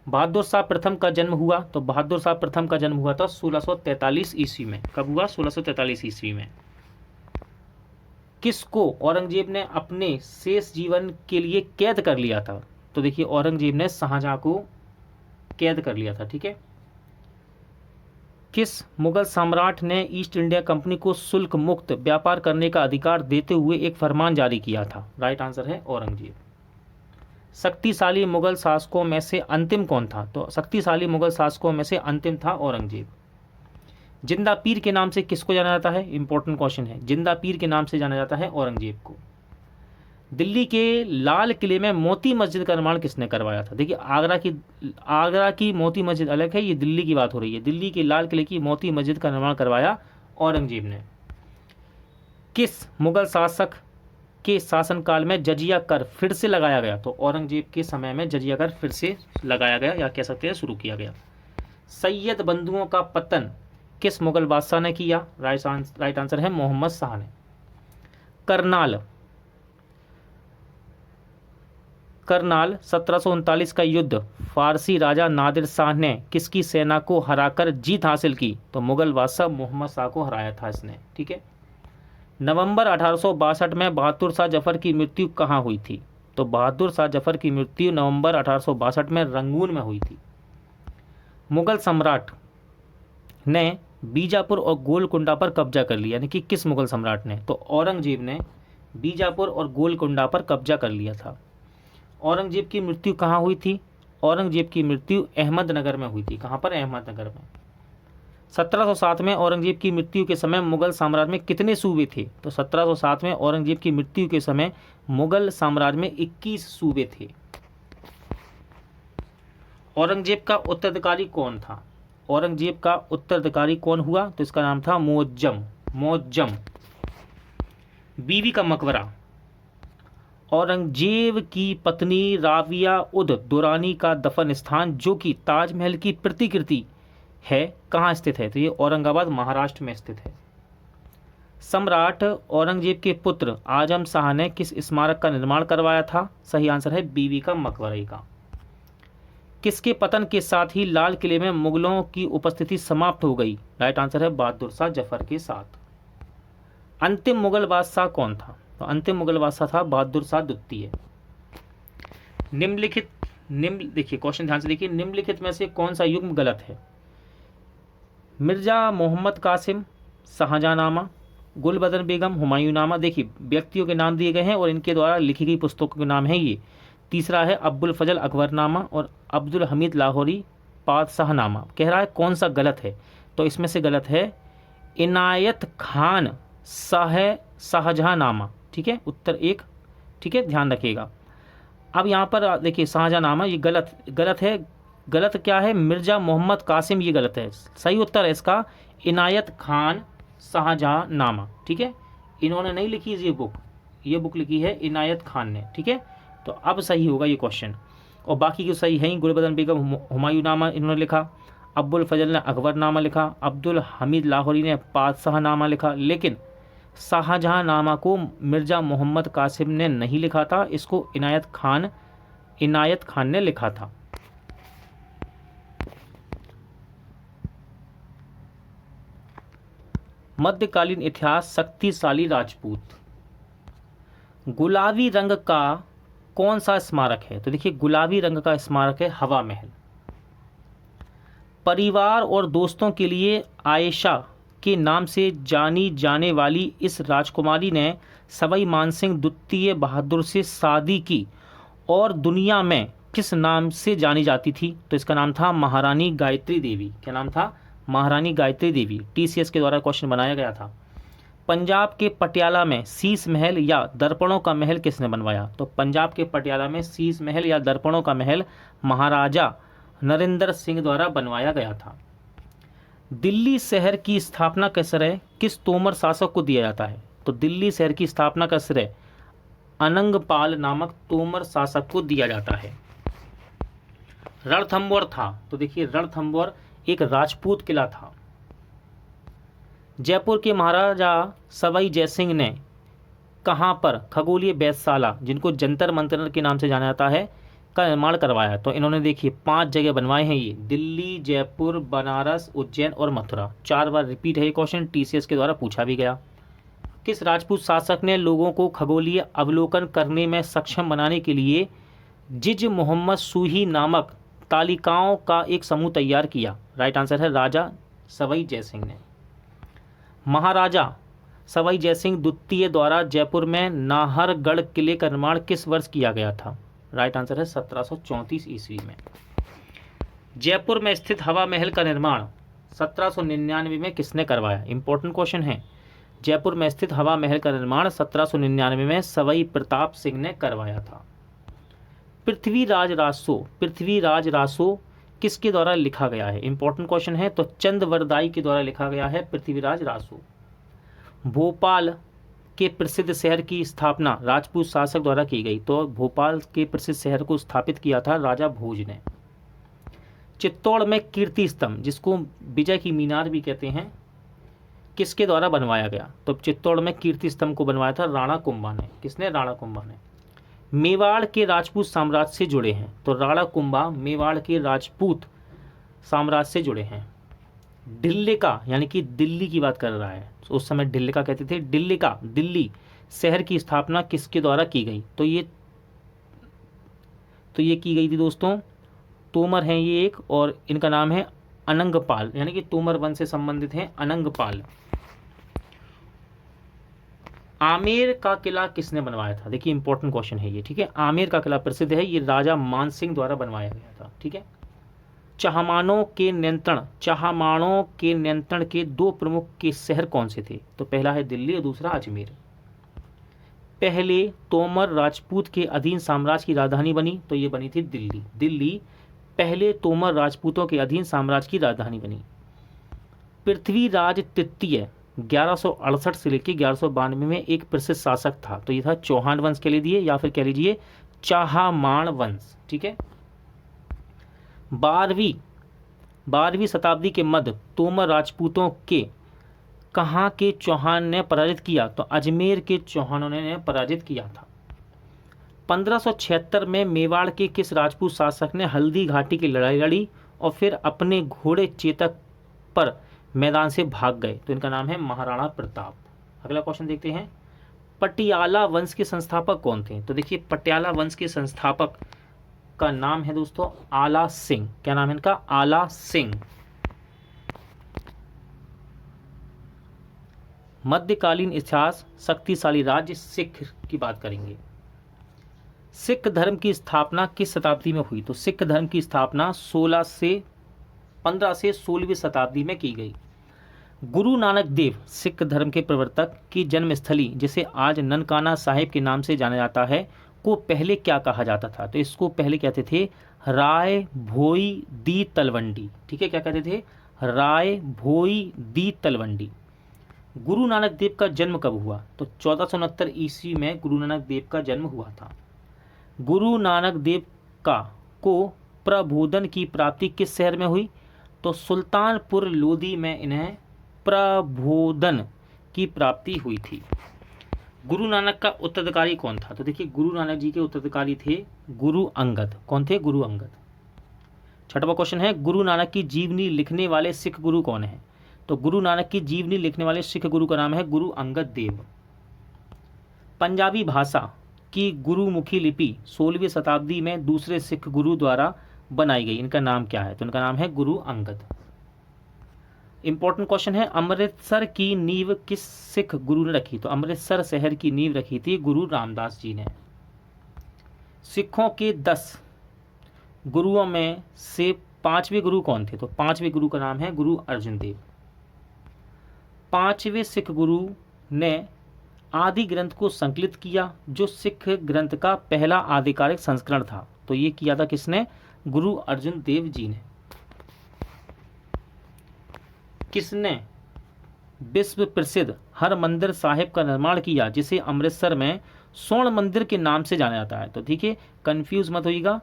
बहादुर शाह प्रथम का जन्म हुआ? तो बहादुर शाह प्रथम का जन्म हुआ था 1643 ईस्वी में। कब हुआ? 1643 ईस्वी में। किसको औरंगजेब ने अपने शेष जीवन के लिए कैद कर लिया था? तो देखिए औरंगजेब ने शाहजहां को कैद कर लिया था। ठीक है। किस मुगल सम्राट ने ईस्ट इंडिया कंपनी को शुल्क मुक्त व्यापार करने का अधिकार देते हुए एक फरमान जारी किया था? राइट आंसर है औरंगजेब। शक्तिशाली मुगल शासकों में से अंतिम कौन था? तो शक्तिशाली मुगल शासकों में से अंतिम था औरंगजेब। जिंदा पीर के नाम से किसको जाना जाता है? इंपॉर्टेंट क्वेश्चन है। जिंदा पीर के नाम से जाना जाता है औरंगजेब को। दिल्ली के लाल किले में मोती मस्जिद का निर्माण किसने करवाया था? देखिए आगरा की मोती मस्जिद अलग है, ये दिल्ली की बात हो रही है। दिल्ली के लाल किले की मोती मस्जिद का निर्माण करवाया औरंगजेब ने। किस मुगल शासक के शासनकाल में जजिया कर फिर से लगाया गया? तो औरंगजेब के समय में जजिया कर फिर से लगाया गया, या कह सकते हैं शुरू किया गया। सैयद बंधुओं का पतन किस मुगल बादशाह ने किया? राइट आंसर है मोहम्मद शाह ने। करनाल 1739 का युद्ध फारसी राजा नादिर शाह ने किसकी सेना को हराकर जीत हासिल की? तो मुगल बादशाह मोहम्मद शाह को हराया था इसने। ठीक है। नवंबर 1862 में बहादुर शाह जफर की मृत्यु कहाँ हुई थी? तो बहादुर शाह जफर की मृत्यु नवंबर 1862 में रंगून में हुई थी। मुगल सम्राट ने बीजापुर और गोलकुंडा पर कब्जा कर लिया, यानी कि किस मुगल सम्राट ने? तो औरंगजेब ने बीजापुर और गोलकुंडा पर कब्जा कर लिया था। औरंगजेब की मृत्यु कहाँ हुई थी? औरंगजेब की मृत्यु अहमदनगर में हुई थी। कहाँ पर? अहमदनगर में। 1707 में औरंगजेब की मृत्यु के समय मुगल साम्राज्य में कितने सूबे थे? तो 1707 में औरंगजेब की मृत्यु के समय मुगल साम्राज्य में 21 सूबे थे। औरंगजेब का उत्तराधिकारी कौन था? औरंगजेब का उत्तराधिकारी कौन हुआ? तो इसका नाम था मुअज्जम। मुअज्जम। बीवी का मकबरा। औरंगजेब की पत्नी राबिया उद दुरानी का दफन स्थान, जो कि ताजमहल की प्रतिकृति है, कहाँ स्थित है? तो ये औरंगाबाद महाराष्ट्र में स्थित है। सम्राट औरंगजेब के पुत्र आजम शाह ने किस स्मारक का निर्माण करवाया था? सही आंसर है बीवी का मकबरे का। किसके पतन के साथ ही लाल किले में मुगलों की उपस्थिति समाप्त हो गई? राइट आंसर है बहादुर शाह जफर के साथ। अंतिम मुगल बादशाह कौन था? तो अंतिम मुगल बादशाह था बहादुर शाह द्वितीय। देखिए क्वेश्चन ध्यान से देखिए, निम्नलिखित में से कौन सा युग्म गलत है? मिर्जा मोहम्मद कासिम, शाहजहांनामा, गुलबदन बेगम, हुमायूंनामा। देखिए व्यक्तियों के नाम दिए गए हैं और इनके द्वारा लिखी गई पुस्तकों के नाम है ये। तीसरा है अब्बुल फजल अकबरनामा और अब्दुल हमीद लाहौरी पातशाहनामा। कह रहा है कौन सा गलत है? तो इसमें से गलत है इनायत खान शाहजहांनामा। ठीक है, उत्तर एक। ठीक है, ध्यान रखिएगा। अब यहाँ पर देखिए शाहजहांनामा ये गलत है। गलत क्या है? मिर्जा मोहम्मद कासिम, ये गलत है। सही उत्तर है इसका इनायत खान शाहजहांनामा। ठीक है, इन्होंने नहीं लिखी ये बुक लिखी है इनायत खान ने। ठीक है, तो अब सही होगा ये क्वेश्चन। और बाकी जो सही है, गुलबदन बेगम हुमायूंनामा इन्होंने लिखा, अब्बुल फजल ने अकबरनामा लिखा, अब्दुल हमीद लाहौरी ने पातशाहनामा लिखा, लेकिन शाहजहांनामा को मिर्जा मोहम्मद कासिम ने नहीं लिखा था, इसको इनायत खान ने लिखा था। मध्यकालीन इतिहास शक्तिशाली राजपूत। गुलाबी रंग का कौन सा स्मारक है? तो देखिए गुलाबी रंग का स्मारक है हवा महल। परिवार और दोस्तों के लिए आयशा के नाम से जानी जाने वाली इस राजकुमारी ने सवाई मानसिंह द्वितीय बहादुर से शादी की और दुनिया में किस नाम से जानी जाती थी? तो इसका नाम था महारानी गायत्री देवी। क्या नाम था? महारानी गायत्री देवी। टीसीएस के द्वारा क्वेश्चन बनाया गया था। पंजाब के पटियाला में शीश महल या दर्पणों का महल किसने बनवाया? तो पंजाब के पटियाला में शीश महल या दर्पणों का महल महाराजा नरेंद्र सिंह द्वारा बनवाया गया था। दिल्ली शहर की स्थापना का श्रेय किस तोमर शासक को दिया जाता है? तो दिल्ली शहर की स्थापना का श्रेय अनंगपाल नामक तोमर शासक को दिया जाता है। रणथंभौर था, तो देखिए रणथंभौर एक राजपूत किला था। जयपुर के महाराजा सवाई जयसिंह ने कहाँ पर खगोलीय वेधशाला, जिनको जंतर मंतर के नाम से जाना जाता है, का निर्माण करवाया? तो इन्होंने देखिए 5 जगह बनवाए हैं ये, दिल्ली, जयपुर, बनारस, उज्जैन और मथुरा। 4 बार रिपीट है ये क्वेश्चन, टीसीएस के द्वारा पूछा भी गया। किस राजपूत शासक ने लोगों को खगोलीय अवलोकन करने में सक्षम बनाने के लिए जिज मोहम्मद सूही नामक तालिकाओं का एक समूह तैयार किया? राइट आंसर है राजा सवाई जयसिंह ने। महाराजा सवाई जयसिंह द्वितीय द्वारा जयपुर में नाहरगढ़ किले का निर्माण किस वर्ष किया गया था? राइट आंसर है 1734 ईस्वी में। जयपुर में स्थित हवा महल का निर्माण 1799 में किसने करवाया? इंपॉर्टेंट क्वेश्चन है। जयपुर में स्थित हवा महल का निर्माण 1799 में सवाई प्रताप सिंह ने करवाया था। पृथ्वीराज रासो किसके द्वारा लिखा गया है? इंपॉर्टेंट क्वेश्चन है। तो चंदवरदाई के द्वारा लिखा गया है पृथ्वीराज रासो। भोपाल के प्रसिद्ध शहर की स्थापना राजपूत शासक द्वारा की गई? तो भोपाल के प्रसिद्ध शहर को स्थापित किया था राजा भोज ने। चित्तौड़ में कीर्ति स्तंभ, जिसको विजय की मीनार भी कहते हैं, किसके द्वारा बनवाया गया? तो चित्तौड़ में कीर्ति स्तंभ को बनवाया था राणा कुंभा ने। किसने? राणा कुंभा ने। मेवाड़ के राजपूत साम्राज्य से जुड़े हैं? तो राणा कुंभा मेवाड़ के राजपूत साम्राज्य से जुड़े हैं। ढिल्लिका, यानी कि दिल्ली की बात कर रहा है, तो उस समय ढिल्लिका कहते थे। दिल्ली शहर की स्थापना किसके द्वारा की गई? तो ये तो ये की गई थी दोस्तों। तोमर हैं ये एक, और इनका नाम है अनंगपाल, यानी कि तोमर वंश से संबंधित हैं अनंगपाल। आमेर का किला किसने बनवाया था? देखिए इंपॉर्टेंट क्वेश्चन है ये, ठीक है। आमेर का किला प्रसिद्ध है, ये राजा मान सिंह द्वारा बनवाया गया था, ठीक है। चाहमानों के नियंत्रण के दो प्रमुख के शहर कौन से थे? तो पहला है दिल्ली और दूसरा अजमेर। पहले तोमर राजपूत के अधीन साम्राज्य की राजधानी बनी, तो ये बनी थी दिल्ली। दिल्ली पहले तोमर राजपूतों के अधीन साम्राज्य की राजधानी बनी। पृथ्वीराज तृतीय 1168 से लेकर 1192 में एक प्रसिद्ध शासक था, तो ये था चौहान वंश कह लीजिए, या फिर कह लीजिए चाहमान वंश, ठीक है। 12वीं शताब्दी के मध्य तोमर राजपूतों के कहाँ के चौहान ने पराजित किया? तो अजमेर के चौहानों ने पराजित किया था। 1576 में मेवाड़ के किस राजपूत शासक ने हल्दी घाटी की लड़ाई लड़ी और फिर अपने घोड़े चेतक पर मैदान से भाग गए? तो इनका नाम है महाराणा प्रताप। अगला क्वेश्चन देखते हैं, पटियाला वंश के संस्थापक कौन थे? तो देखिए पटियाला वंश के संस्थापक का नाम है दोस्तों आला सिंह। क्या नाम है इनका? आला सिंह। मध्यकालीन इतिहास शक्तिशाली राज्य सिख की बात करेंगे। सिख धर्म की स्थापना किस शताब्दी में हुई? तो सिख धर्म की स्थापना 15 से 16वीं शताब्दी में की गई। गुरु नानक देव सिख धर्म के प्रवर्तक की जन्मस्थली, जिसे आज ननकाना साहिब के नाम से जाना जाता है, को पहले क्या कहा जाता था? तो इसको पहले कहते थे राय भोई दी तलवंडी, ठीक है। क्या कहते थे? राय भोई दी तलवंडी। गुरु नानक देव का जन्म कब हुआ? तो 1469 ईस्वी में गुरु नानक देव का जन्म हुआ था। गुरु नानक देव को प्रबोधन की प्राप्ति किस शहर में हुई? तो सुल्तानपुर लोधी में इन्हें प्रबोधन की प्राप्ति हुई थी। गुरु नानक का उत्तराधिकारी कौन था? तो देखिए गुरु नानक जी के उत्तराधिकारी थे गुरु अंगद। कौन थे? गुरु अंगद। छठवां क्वेश्चन है, गुरु नानक की जीवनी लिखने वाले सिख गुरु कौन है? तो गुरु नानक की जीवनी लिखने वाले सिख गुरु का नाम है गुरु अंगद देव। पंजाबी भाषा की गुरुमुखी लिपि 16वीं शताब्दी में दूसरे सिख गुरु द्वारा बनाई गई, इनका नाम क्या है? तो इनका नाम है गुरु अंगद। इंपॉर्टेंट क्वेश्चन है, अमृतसर की नींव किस सिख गुरु ने रखी? तो अमृतसर शहर की नींव रखी थी गुरु रामदास जी ने। सिखों के 10 गुरुओं में से 5वें गुरु कौन थे? तो 5वें गुरु का नाम है गुरु अर्जुन देव। 5वें सिख गुरु ने आदि ग्रंथ को संकलित किया, जो सिख ग्रंथ का पहला आधिकारिक संस्करण था। तो ये किया था किसने? गुरु अर्जुन देव जी ने। किसने विश्व प्रसिद्ध हरमंदिर साहिब का निर्माण किया, जिसे अमृतसर में स्वर्ण मंदिर के नाम से जाना जाता है? तो देखिए कंफ्यूज मत होइएगा,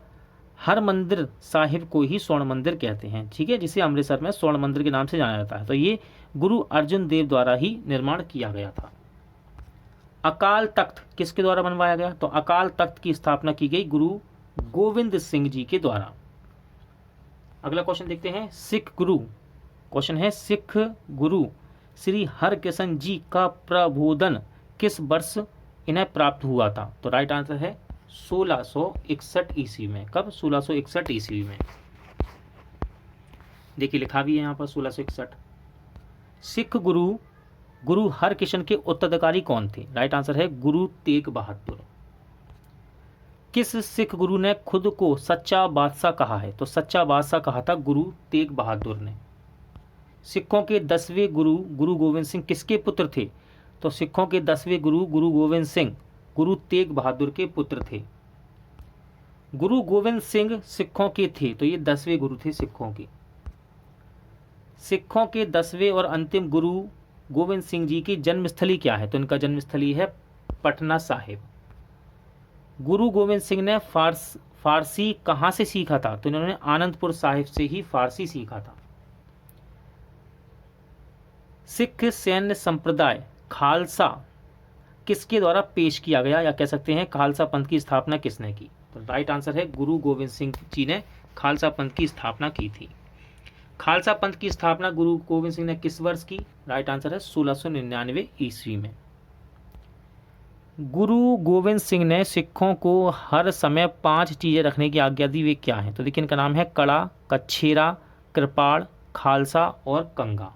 हरमंदिर साहिब को ही स्वर्ण मंदिर कहते हैं, ठीक है, जिसे अमृतसर में स्वर्ण मंदिर के नाम से जाना जाता है। तो ये गुरु अर्जुन देव द्वारा ही निर्माण किया गया था। अकाल तख्त किसके द्वारा बनवाया गया? तो अकाल तख्त की स्थापना की गई गुरु गोविंद सिंह जी के द्वारा। अगला क्वेश्चन देखते हैं, सिख गुरु, क्वेश्चन है सिख गुरु श्री हरकृष्ण जी का प्रबोधन किस वर्ष इन्हें प्राप्त हुआ था? तो राइट आंसर है 1661 ईस्वी में। कब? 1661 ईस्वी में। देखिए लिखा भी है यहाँ पर 1661। सिख गुरु हरकृष्ण के उत्तराधिकारी कौन थे? राइट आंसर है गुरु तेग बहादुर। किस सिख गुरु ने खुद को सच्चा बादशाह कहा है? तो सच्चा बादशाह कहा था गुरु तेग बहादुर ने। सिखों के 10वें गुरु गुरु गोविंद सिंह किसके पुत्र थे? तो सिखों के 10वें गुरु गुरु गोविंद सिंह गुरु तेग बहादुर के पुत्र थे। गुरु गोविंद सिंह सिखों के थे, तो ये 10वें गुरु थे सिखों के। सिखों के 10वें और अंतिम गुरु गोविंद सिंह जी की जन्मस्थली क्या है? तो इनका जन्मस्थली है पटना साहिब। गुरु गोविंद सिंह ने फारसी कहाँ से सीखा था? तो इन्होंने आनंदपुर साहिब से ही फारसी सीखा था। सिख सैन्य संप्रदाय खालसा किसके द्वारा पेश किया गया, या कह सकते हैं खालसा पंथ की स्थापना किसने की? तो राइट आंसर है गुरु गोविंद सिंह जी ने खालसा पंथ की स्थापना की थी। खालसा पंथ की स्थापना गुरु गोविंद सिंह ने किस वर्ष की? राइट आंसर है 1699 ईस्वी में। गुरु गोविंद सिंह ने सिखों को हर समय 5 चीज़ें रखने की आज्ञा दी, वे क्या हैं? तो देखिए इनका नाम है कड़ा, कच्छेरा, कृपाण, खालसा और कंगा।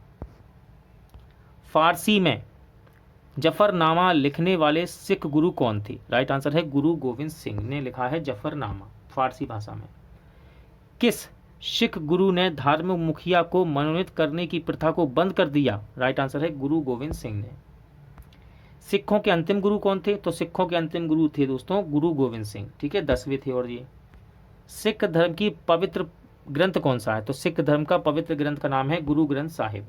फारसी में जफरनामा लिखने वाले सिख गुरु कौन थे? राइट आंसर है गुरु गोविंद सिंह ने लिखा है जफरनामा फारसी भाषा में। किस सिख गुरु ने धार्मिक मुखिया को मनोनीत करने की प्रथा को बंद कर दिया? राइट आंसर है गुरु गोविंद सिंह ने। सिखों के अंतिम गुरु कौन थे? तो सिखों के अंतिम गुरु थे दोस्तों गुरु गोविंद सिंह, ठीक है, 10वें थे। और ये सिख धर्म की पवित्र ग्रंथ कौन सा है? तो सिख धर्म का पवित्र ग्रंथ का नाम है गुरु ग्रंथ साहिब।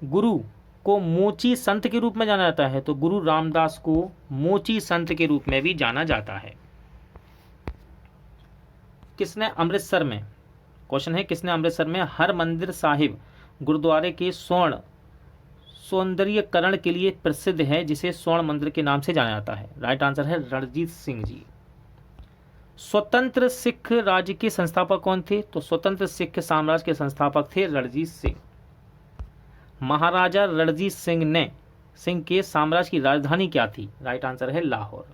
गुरु को मोची संत के रूप में जाना जाता है, तो गुरु रामदास को मोची संत के रूप में भी जाना जाता है। किसने अमृतसर में, क्वेश्चन है, किसने अमृतसर में हर मंदिर साहिब गुरुद्वारे के स्वर्ण सौंदर्यकरण के लिए प्रसिद्ध है, जिसे स्वर्ण मंदिर के नाम से जाना जाता है? राइट आंसर है रणजीत सिंह जी। स्वतंत्र सिख राज्य के संस्थापक कौन थे? तो स्वतंत्र सिख साम्राज्य के संस्थापक थे रणजीत सिंह। महाराजा रणजीत सिंह के साम्राज्य की राजधानी क्या थी? राइट आंसर है लाहौर।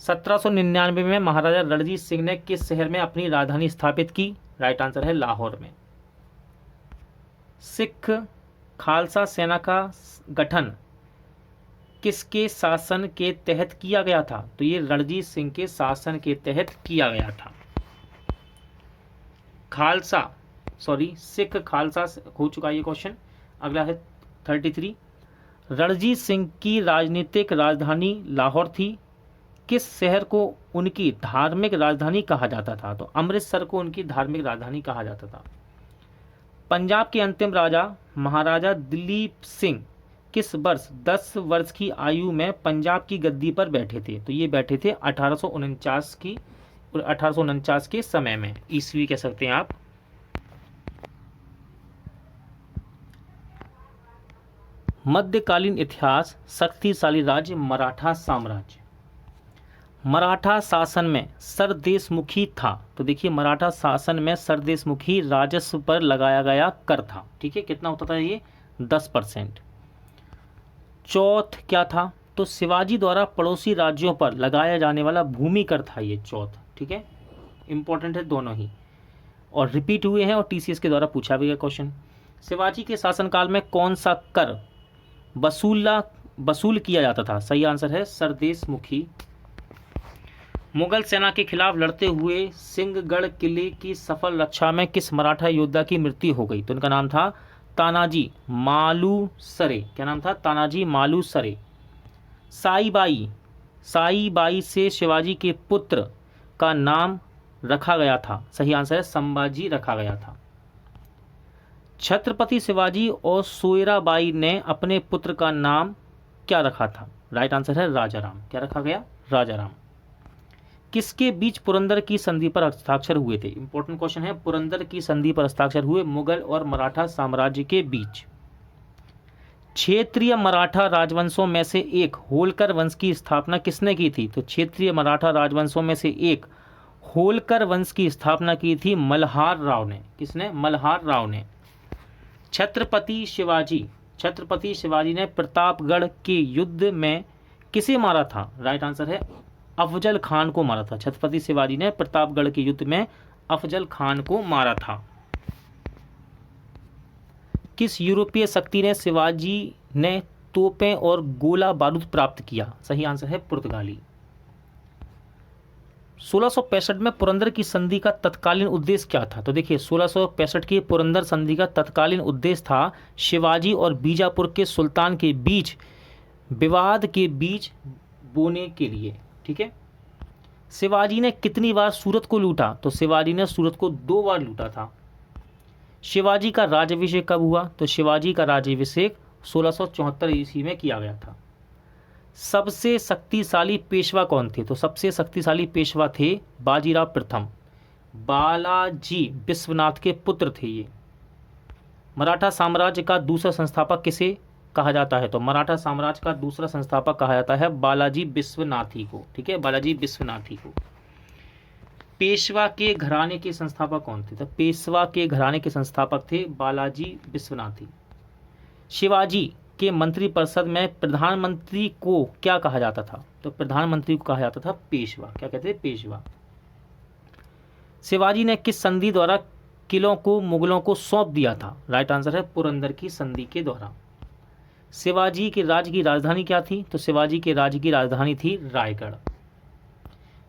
1799 में महाराजा रणजीत सिंह ने किस शहर में अपनी राजधानी स्थापित की? राइट आंसर है लाहौर में। सिख खालसा सेना का गठन किसके शासन के तहत किया गया था? तो ये रणजीत सिंह के शासन के तहत किया गया था। सिख खालसा हो चुका ये क्वेश्चन। अगला है 33। रणजीत सिंह की राजनीतिक राजधानी लाहौर थी। किस शहर को उनकी धार्मिक राजधानी कहा जाता था? तो अमृतसर को उनकी धार्मिक राजधानी कहा जाता था। पंजाब के अंतिम राजा महाराजा दिलीप सिंह किस वर्ष 10 वर्ष की आयु में पंजाब की गद्दी पर बैठे थे? तो ये बैठे थे 1849 के समय में, ईस्वी कह सकते हैं आप। मध्यकालीन इतिहास शक्तिशाली राज्य मराठा साम्राज्य। मराठा शासन में सरदेशमुखी था, तो देखिए मराठा शासन में सरदेशमुखी राजस्व पर लगाया गया कर था, ठीक है, कितना होता था ये? 10%। चौथ क्या था? तो शिवाजी द्वारा पड़ोसी राज्यों पर लगाया जाने वाला भूमि कर था ये चौथ, ठीक है, इंपॉर्टेंट है दोनों ही, और रिपीट हुए हैं और टीसीएस के द्वारा पूछा भी गया क्वेश्चन। शिवाजी के शासनकाल में कौन सा कर वसूल किया जाता था? सही आंसर है सरदेशमुखी। मुगल सेना के खिलाफ लड़ते हुए सिंहगढ़ किले की सफल रक्षा में किस मराठा योद्धा की मृत्यु हो गई? तो इनका नाम था तानाजी मालुसरे। क्या नाम था? तानाजी मालुसरे। साईबाई से शिवाजी के पुत्र का नाम रखा गया था। सही आंसर है संभाजी रखा गया था। छत्रपति शिवाजी और सोयराबाई ने अपने पुत्र का नाम क्या रखा था? राइट आंसर है राजाराम। क्या रखा गया? राजाराम। किसके बीच पुरंदर की संधि पर हस्ताक्षर हुए थे? इंपॉर्टेंट क्वेश्चन है। पुरंदर की संधि पर हस्ताक्षर हुए मुगल और मराठा साम्राज्य के बीच। क्षेत्रीय मराठा राजवंशों में से एक होलकर वंश की स्थापना किसने की थी? तो क्षेत्रीय मराठा राजवंशों में से एक होलकर वंश की स्थापना की थी मल्हार राव ने। किसने? मल्हार राव ने। छत्रपति शिवाजी ने प्रतापगढ़ के युद्ध में किसे मारा था? राइट आंसर है अफजल खान को मारा था। छत्रपति शिवाजी ने प्रतापगढ़ के युद्ध में अफजल खान को मारा था। किस यूरोपीय शक्ति ने शिवाजी ने तोपें और गोला बारूद प्राप्त किया? सही आंसर है पुर्तगाली। 1665 में पुरंदर की संधि का तत्कालीन उद्देश्य क्या था? तो देखिए 1665 की पुरंदर संधि का तत्कालीन उद्देश्य था शिवाजी और बीजापुर के सुल्तान के बीच विवाद के बीच बोने के लिए, ठीक है। शिवाजी ने कितनी बार सूरत को लूटा? तो शिवाजी ने सूरत को 2 बार लूटा था। शिवाजी का राज्याभिषेक कब हुआ? तो शिवाजी का राज्याभिषेक 1674 ईस्वी में किया गया था। सबसे शक्तिशाली पेशवा कौन थे? तो सबसे शक्तिशाली पेशवा थे बाजीराव प्रथम। बालाजी विश्वनाथ के पुत्र थे ये। मराठा साम्राज्य का दूसरा संस्थापक किसे कहा जाता है? तो मराठा साम्राज्य का दूसरा संस्थापक कहा जाता है बालाजी विश्वनाथी को, ठीक है, बालाजी विश्वनाथी को। पेशवा के घराने के संस्थापक कौन थे? तो पेशवा के घराने के संस्थापक थे बालाजी विश्वनाथी। शिवाजी के मंत्रिपरिषद में प्रधानमंत्री को क्या कहा जाता था? तो प्रधानमंत्री को कहा जाता था पेशवा। क्या कहते हैं? पेशवा। शिवाजी ने किस संधि द्वारा किलों को मुगलों को सौंप दिया था? राइट आंसर है पुरंदर की संधि के द्वारा। शिवाजी के राज्य की राजधानी क्या थी? तो शिवाजी के राज्य की राजधानी थी रायगढ़।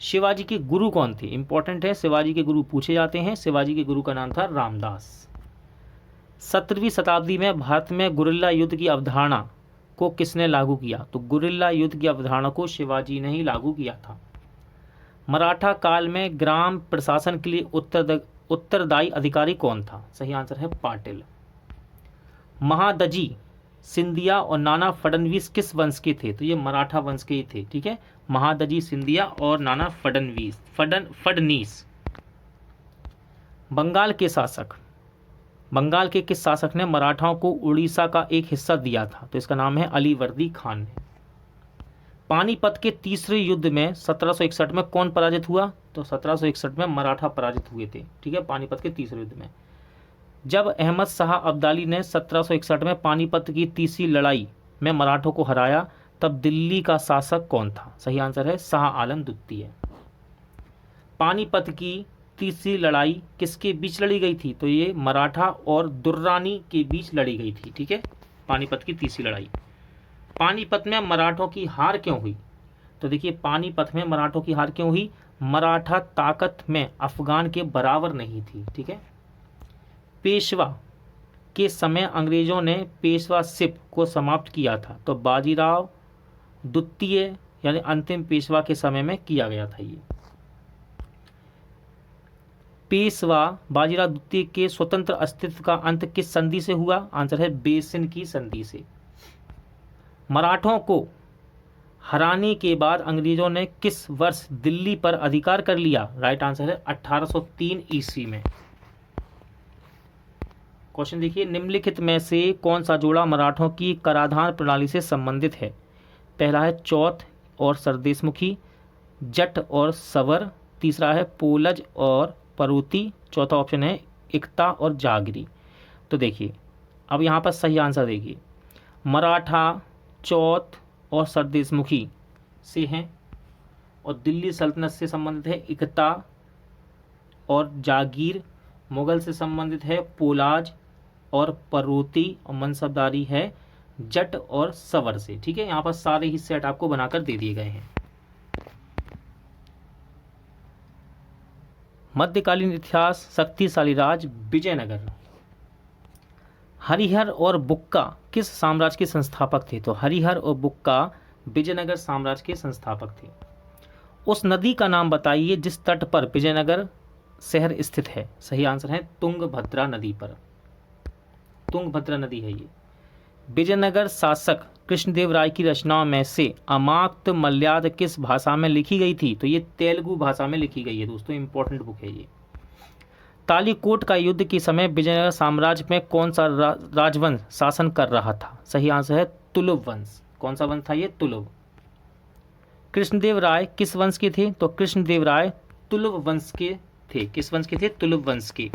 शिवाजी के गुरु कौन थे? इंपॉर्टेंट है, शिवाजी के गुरु पूछे जाते हैं। शिवाजी के गुरु का नाम था रामदास। 17वीं शताब्दी में भारत में गुरिल्ला युद्ध की अवधारणा को किसने लागू किया? तो गुरिल्ला युद्ध की अवधारणा को शिवाजी ने ही लागू किया था। मराठा काल में ग्राम प्रशासन के लिए उत्तरदायी अधिकारी कौन था? सही आंसर है पाटिल। महादजी, सिंधिया और नाना फडणवीस किस वंश के थे? तो ये मराठा वंश के ही थे। ठीक है, महादजी, सिंधिया और नाना फडणवीस। बंगाल के शासक, बंगाल के किस शासक ने मराठाओं को उड़ीसा का एक हिस्सा दिया था? तो इसका नाम है अलीवर्दी खान ने। पानीपत के तीसरे युद्ध में 1761 में कौन पराजित हुआ? तो 1761 में मराठा पराजित हुए थे। ठीक है, पानीपत के तीसरे युद्ध में। जब अहमद शाह अब्दाली ने 1761 में पानीपत की तीसरी लड़ाई में मराठों को हराया, तब दिल्ली का शासक कौन था? सही आंसर है शाह आलम द्वितीय। पानीपत की तीसरी लड़ाई किसके बीच लड़ी गई थी? तो ये मराठा और दुर्रानी के बीच लड़ी गई थी। ठीक है, पानीपत की तीसरी लड़ाई। पानीपत में मराठों की हार क्यों हुई? तो देखिए, पानीपत में मराठों की हार क्यों हुई? मराठा ताकत में अफगान के बराबर नहीं थी। ठीक है, पेशवा के समय अंग्रेजों ने पेशवाशिप को समाप्त किया था, तो बाजीराव द्वितीय यानी अंतिम पेशवा के समय में किया गया था। ये पेशवा बाजीराव द्वितीय के स्वतंत्र अस्तित्व का अंत किस संधि से हुआ? आंसर है बेसिन की संधि से। मराठों को हराने के बाद अंग्रेजों ने किस वर्ष दिल्ली पर अधिकार कर लिया? राइट आंसर है 1803 ईस्वी में। क्वेश्चन देखिए, निम्नलिखित में से कौन सा जोड़ा मराठों की कराधान प्रणाली से संबंधित है? पहला है चौथ और सरदेशमुखी, जट और सवर, तीसरा है पोलज और परूती, चौथा ऑप्शन है इकता और जागरी। तो देखिए, अब यहाँ पर सही आंसर देखिए, मराठा चौथ और सरदेशमुखी से हैं, और दिल्ली सल्तनत से संबंधित है इकता और जागीर, मुगल से संबंधित है पोलाज और परूती, और मनसबदारी है जट और सवर से। ठीक है, यहाँ पर सारे ही सेट आपको बनाकर दे दिए गए हैं। मध्यकालीन इतिहास, शक्तिशाली राज विजयनगर। हरिहर और बुक्का किस साम्राज्य के संस्थापक थे? तो हरिहर और बुक्का विजयनगर साम्राज्य के संस्थापक थे। उस नदी का नाम बताइए जिस तट पर विजयनगर शहर स्थित है। सही आंसर है तुंगभद्रा नदी पर। तुंगभद्रा नदी है ये। विजयनगर शासक कृष्णदेव राय की रचनाओं में से अमात्य मल्याद किस भाषा में लिखी गई थी? तो ये तेलुगु भाषा में लिखी गई है दोस्तों, इंपॉर्टेंट बुक है ये। तालीकोट का युद्ध के समय विजयनगर साम्राज्य में कौन सा राजवंश शासन कर रहा था? सही आंसर है तुलुव वंश। कौन सा वंश था ये? तुलुव। कृष्णदेव राय किस वंश के थे? तो कृष्णदेव राय तुलुव वंश के थे। किस वंश के थे? तुलुव वंश के।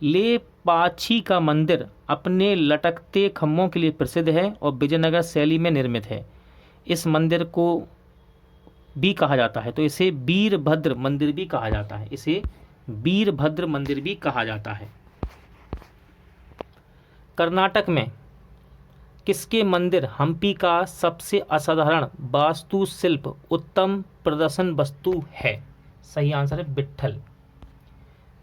लेपाक्षी का मंदिर अपने लटकते खम्भों के लिए प्रसिद्ध है और विजयनगर शैली में निर्मित है। इस मंदिर को भी कहा जाता है, तो इसे वीरभद्र मंदिर भी कहा जाता है। इसे वीरभद्र मंदिर भी कहा जाता है। कर्नाटक में किसके मंदिर हम्पी का सबसे असाधारण वास्तुशिल्प उत्तम प्रदर्शन वस्तु है? सही आंसर है विट्ठल।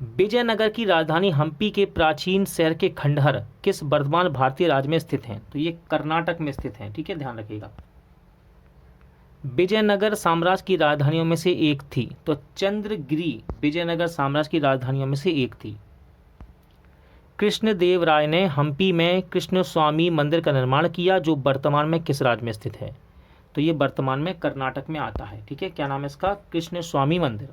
विजयनगर की राजधानी हम्पी के प्राचीन शहर के खंडहर किस वर्तमान भारतीय राज्य में स्थित हैं? तो ये कर्नाटक में स्थित हैं। ठीक है, ध्यान रखिएगा। विजयनगर साम्राज्य की राजधानियों में से एक थी, तो चंद्रगिरी विजयनगर साम्राज्य की राजधानियों में से एक थी। कृष्णदेव राय ने हम्पी में कृष्ण स्वामी मंदिर का निर्माण किया, जो वर्तमान में किस राज्य में स्थित है? तो ये वर्तमान में कर्नाटक में आता है। ठीक है, क्या नाम है इसका? कृष्ण स्वामी मंदिर।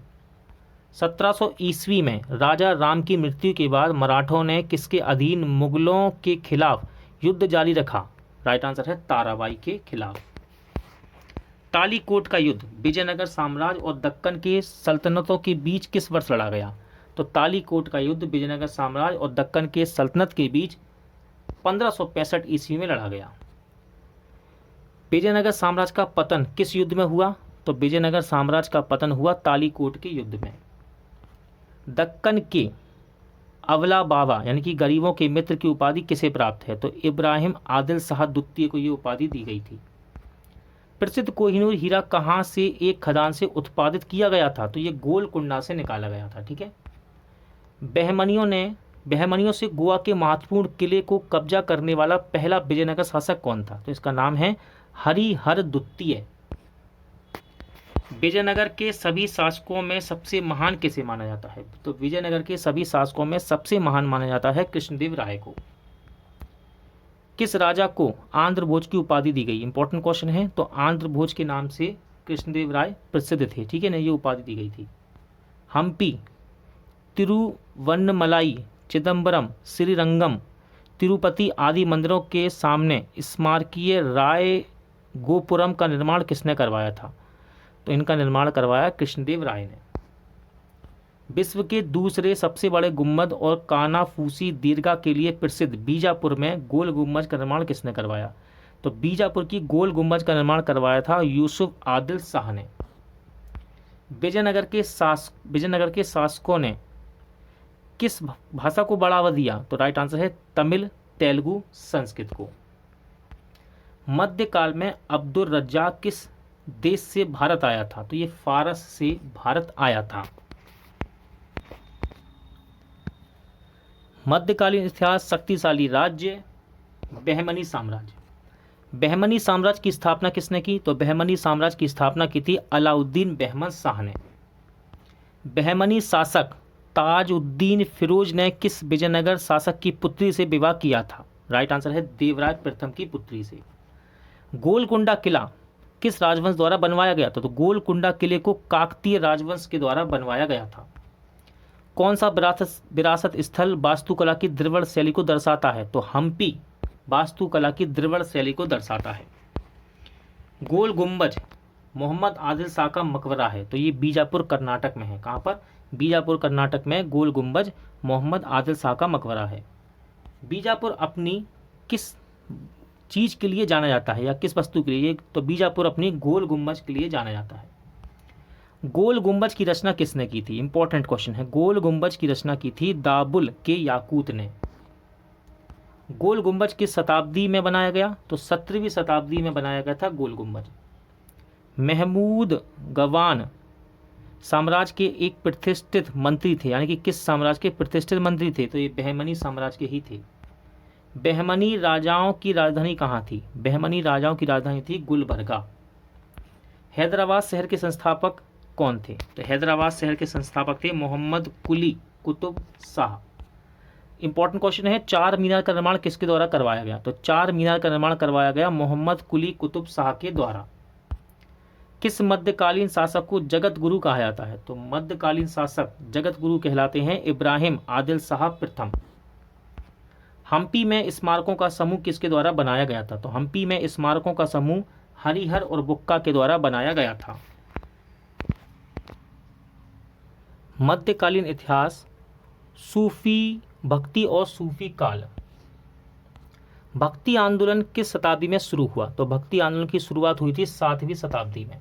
1700 ईस्वी में राजा राम की मृत्यु के बाद मराठों ने किसके अधीन मुगलों के खिलाफ युद्ध जारी रखा? राइट आंसर है ताराबाई के खिलाफ। तालीकोट का युद्ध विजयनगर साम्राज्य और दक्कन के सल्तनतों के बीच किस वर्ष लड़ा गया? तो तालीकोट का युद्ध विजयनगर साम्राज्य और दक्कन के सल्तनत के बीच 1565 ईस्वी में लड़ा गया। विजयनगर साम्राज्य का पतन किस युद्ध में हुआ? तो विजयनगर साम्राज्य का पतन हुआ तालीकोट के युद्ध में। दक्कन के अवला बाबा यानी कि गरीबों के मित्र की उपाधि किसे प्राप्त है? तो इब्राहिम आदिल शाह द्वितीय को ये उपाधि दी गई थी। प्रसिद्ध कोहिनूर हीरा कहाँ से एक खदान से उत्पादित किया गया था? तो ये गोलकुंडा से निकाला गया था। ठीक है। बहमनियों से गोवा के महत्वपूर्ण किले को कब्जा करने वाला पहला विजयनगर शासक कौन था? तो इसका नाम है हरिहर द्वितीय। विजयनगर के सभी शासकों में सबसे महान किसे माना जाता है? तो विजयनगर के सभी शासकों में सबसे महान माना जाता है कृष्णदेव राय को। किस राजा को आंध्र भोज की उपाधि दी गई? इंपॉर्टेंट क्वेश्चन है। तो आंध्र भोज के नाम से कृष्णदेव राय प्रसिद्ध थे। ठीक है ना, ये उपाधि दी गई थी। हम्पी, तिरुवन्नमलाई, चिदम्बरम, श्रीरंगम, तिरुपति आदि मंदिरों के सामने स्मारकीय राय गोपुरम का निर्माण किसने करवाया था? तो इनका निर्माण करवाया कृष्णदेव राय ने। विश्व के दूसरे सबसे बड़े गुम्बद और कानाफूसी दीर्घा के लिए प्रसिद्ध बीजापुर में गोल गुम्बज का निर्माण किसने करवाया? तो बीजापुर की गोल गुम्बज का निर्माण करवाया था यूसुफ आदिल शाह ने। विजयनगर के शासकों ने किस भाषा को बढ़ावा दिया? तो राइट आंसर है तमिल, तेलुगु, संस्कृत को। मध्यकाल में अब्दुल रज्जाक किस देश से भारत आया था? तो ये फारस से भारत आया था। मध्यकालीन इतिहास शक्तिशाली राज्य बहमनी साम्राज्य। बहमनी साम्राज्य की स्थापना किसने की? तो बहमनी साम्राज्य की स्थापना की थी अलाउद्दीन बहमन शाह ने। बहमनी शासक ताजुद्दीन फिरोज ने किस विजयनगर शासक की पुत्री से विवाह किया था? राइट आंसर है देवराय प्रथम की पुत्री से। गोलकुंडा किला किस राजवंश द्वारा बनवाया गया था? तो गोलकुंडा किले को काकतीय राजवंश के द्वारा बनवाया गया था। कौन सा विरासत स्थल वास्तुकला की द्रविड़ शैली को दर्शाता है? तो हम्पी वास्तुकला की द्रविड़ शैली को दर्शाता है। गोल गुम्बज मोहम्मद आदिल शाह का मकबरा है। तो ये बीजापुर कर्नाटक में है। कहाँ पर? बीजापुर कर्नाटक में गोल गुम्बज मोहम्मद आदिल शाह का मकबरा है। बीजापुर अपनी किस चीज़ के लिए जाना जाता है या किस वस्तु के लिए? तो बीजापुर अपनी गोल गुम्बज के लिए जाना जाता है। गोल गुम्बज की रचना किसने की थी? इंपॉर्टेंट क्वेश्चन है। गोल गुम्बज की रचना की थी दाबुल के याकूत ने। गोल गुम्बज किस शताब्दी में बनाया गया? तो 17वीं शताब्दी में बनाया गया था गोल गुम्बज। महमूद गवान साम्राज्य के एक प्रतिष्ठित मंत्री थे, यानी कि किस साम्राज्य के प्रतिष्ठित मंत्री थे? तो ये बहमनी साम्राज्य के ही थे। बहमनी राजाओं की राजधानी कहाँ थी? बहमनी राजाओं की राजधानी थी गुलबर्गा। हैदराबाद शहर के संस्थापक कौन थे? तो हैदराबाद शहर के संस्थापक थे मोहम्मद कुली कुतुब शाह। इंपॉर्टेंट क्वेश्चन है, चार मीनार का निर्माण किसके द्वारा करवाया गया? तो चार मीनार का निर्माण करवाया गया मोहम्मद कुली कुतुब शाह के द्वारा। किस मध्यकालीन शासक को जगत गुरु कहा जाता है? तो मध्यकालीन शासक जगत गुरु कहलाते हैं इब्राहिम आदिल शाह प्रथम। हम्पी में स्मारकों का समूह किसके द्वारा बनाया गया था? तो हम्पी में स्मारकों का समूह हरिहर और बुक्का के द्वारा बनाया गया था। मध्यकालीन इतिहास सूफी भक्ति और सूफी काल। भक्ति आंदोलन किस शताब्दी में शुरू हुआ? तो भक्ति आंदोलन की शुरुआत हुई थी 7वीं शताब्दी में।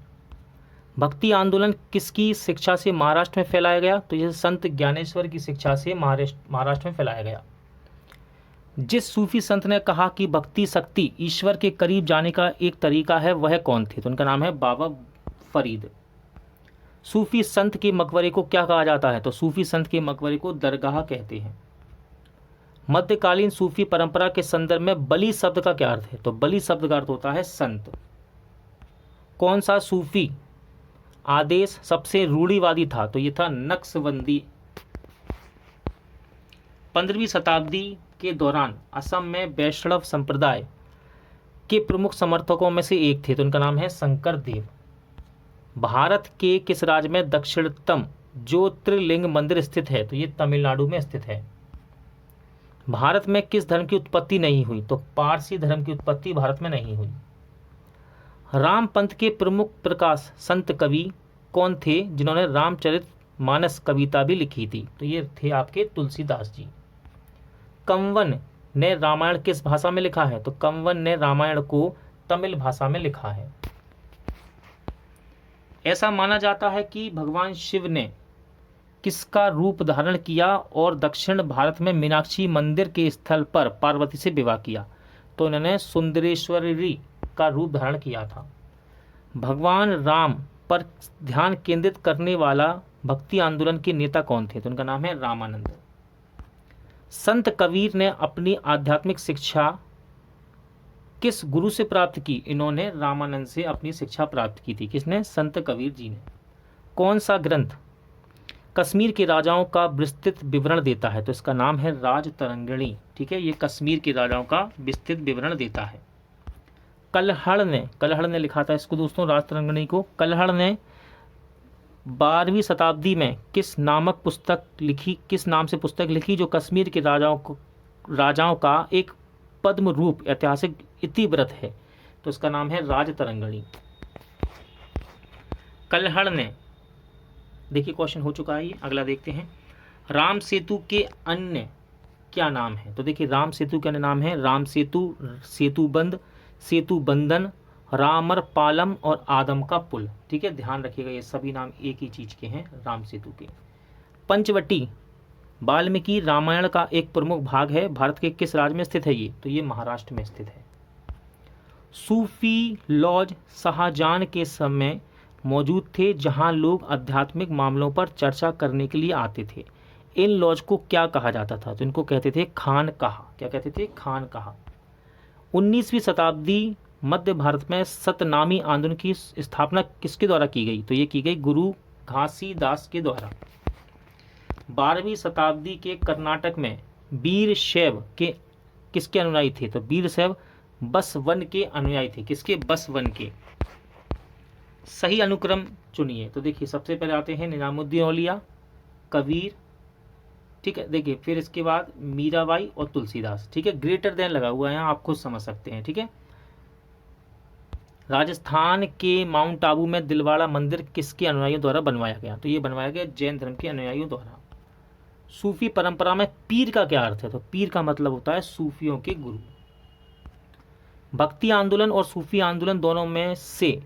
भक्ति आंदोलन किसकी शिक्षा से महाराष्ट्र में फैलाया गया? तो यह संत ज्ञानेश्वर की शिक्षा से महाराष्ट्र में फैलाया गया। जिस सूफी संत ने कहा कि भक्ति शक्ति ईश्वर के करीब जाने का एक तरीका है, वह कौन थे? तो उनका नाम है बाबा फरीद। सूफी संत के मकबरे को क्या कहा जाता है? तो सूफी संत के मकबरे को दरगाह कहते हैं। मध्यकालीन सूफी परंपरा के संदर्भ में बली शब्द का क्या अर्थ है? तो बली शब्द का अर्थ होता है संत। कौन सा सूफी आदेश सबसे रूढ़िवादी था? तो ये था नक्शबंदी। 15वीं शताब्दी के दौरान असम में वैष्णव संप्रदाय के प्रमुख समर्थकों में से एक थे, तो उनका नाम है शंकर देव। भारत के किस राज्य में दक्षिणतम ज्योतिर्लिंग मंदिर स्थित है? तो ये तमिलनाडु में स्थित है। भारत में किस धर्म की उत्पत्ति नहीं हुई? तो पारसी धर्म की उत्पत्ति भारत में नहीं हुई। राम पंथ के प्रमुख प्रकाश संत कवि कौन थे जिन्होंने रामचरित मानस कविता भी लिखी थी? तो ये थे आपके तुलसीदास जी। कंवन ने रामायण किस भाषा में लिखा है? तो कंवन ने रामायण को तमिल भाषा में लिखा है। ऐसा माना जाता है कि भगवान शिव ने किसका रूप धारण किया और दक्षिण भारत में मीनाक्षी मंदिर के स्थल पर पार्वती से विवाह किया? तो इन्होंने सुंदरेश्वरी का रूप धारण किया था। भगवान राम पर ध्यान केंद्रित करने वाला भक्ति आंदोलन के नेता कौन थे? तो उनका नाम है रामानंद। संत कबीर ने अपनी आध्यात्मिक शिक्षा किस गुरु से प्राप्त की? इन्होंने रामानंद से अपनी शिक्षा प्राप्त की थी। किसने? संत कबीर जी ने। कौन सा ग्रंथ कश्मीर के राजाओं का विस्तृत विवरण देता है? तो इसका नाम है राजतरंगिणी। ठीक है, ये कश्मीर के राजाओं का विस्तृत विवरण देता है। कल्हड़ ने लिखा था इसको दोस्तों, राजतरंगिणी को। कल्हड़ ने 12वीं शताब्दी में किस नाम से पुस्तक लिखी जो कश्मीर के राजाओं का एक पद्म रूप ऐतिहासिक इतिवृत्त है? तो इसका नाम है राजतरंगिणी। कल्हड़ ने, देखिए क्वेश्चन हो चुका है ये, अगला देखते हैं। राम सेतु के अन्य क्या नाम है? तो देखिए राम सेतु के अन्य नाम है राम सेतु, सेतुबंद, सेतु बंधन, रामर पालम और आदम का पुल। ठीक है, ध्यान रखिएगा ये सभी नाम एक ही चीज के हैं, राम सेतु के। पंचवटी वाल्मीकि रामायण का एक प्रमुख भाग है, भारत के किस राज्य में स्थित है ये? तो ये महाराष्ट्र में स्थित है। सूफी लॉज शाहजहां के समय मौजूद थे जहां लोग आध्यात्मिक मामलों पर चर्चा करने के लिए आते थे। इन लॉज को क्या कहा जाता था? तो इनको कहते थे खानकाहा। क्या कहते थे? खानकाहा। 19वीं शताब्दी मध्य भारत में सतनामी आंदोलन की स्थापना किसके द्वारा की गई? तो ये की गई गुरु घासीदास के द्वारा। 12वीं शताब्दी के कर्नाटक में वीरशैव के किसके अनुयायी थे? तो वीरशैव बसवन के अनुयायी थे। किसके? बसवन के। सही अनुक्रम चुनिए। तो देखिए सबसे पहले आते हैं निजामुद्दीन औलिया, कबीर, ठीक है, देखिए फिर इसके बाद मीराबाई और तुलसीदास। ठीक है, ग्रेटर देन लगा हुआ है यहाँ, आप खुद समझ सकते हैं। ठीक है, राजस्थान के माउंट आबू में दिलवाड़ा मंदिर किसके अनुयायियों द्वारा बनवाया गया? तो ये बनवाया गया जैन धर्म के अनुयायियों द्वारा। सूफी परंपरा में पीर का क्या अर्थ है? तो पीर का मतलब होता है सूफियों के गुरु। भक्ति आंदोलन और सूफी आंदोलन दोनों में से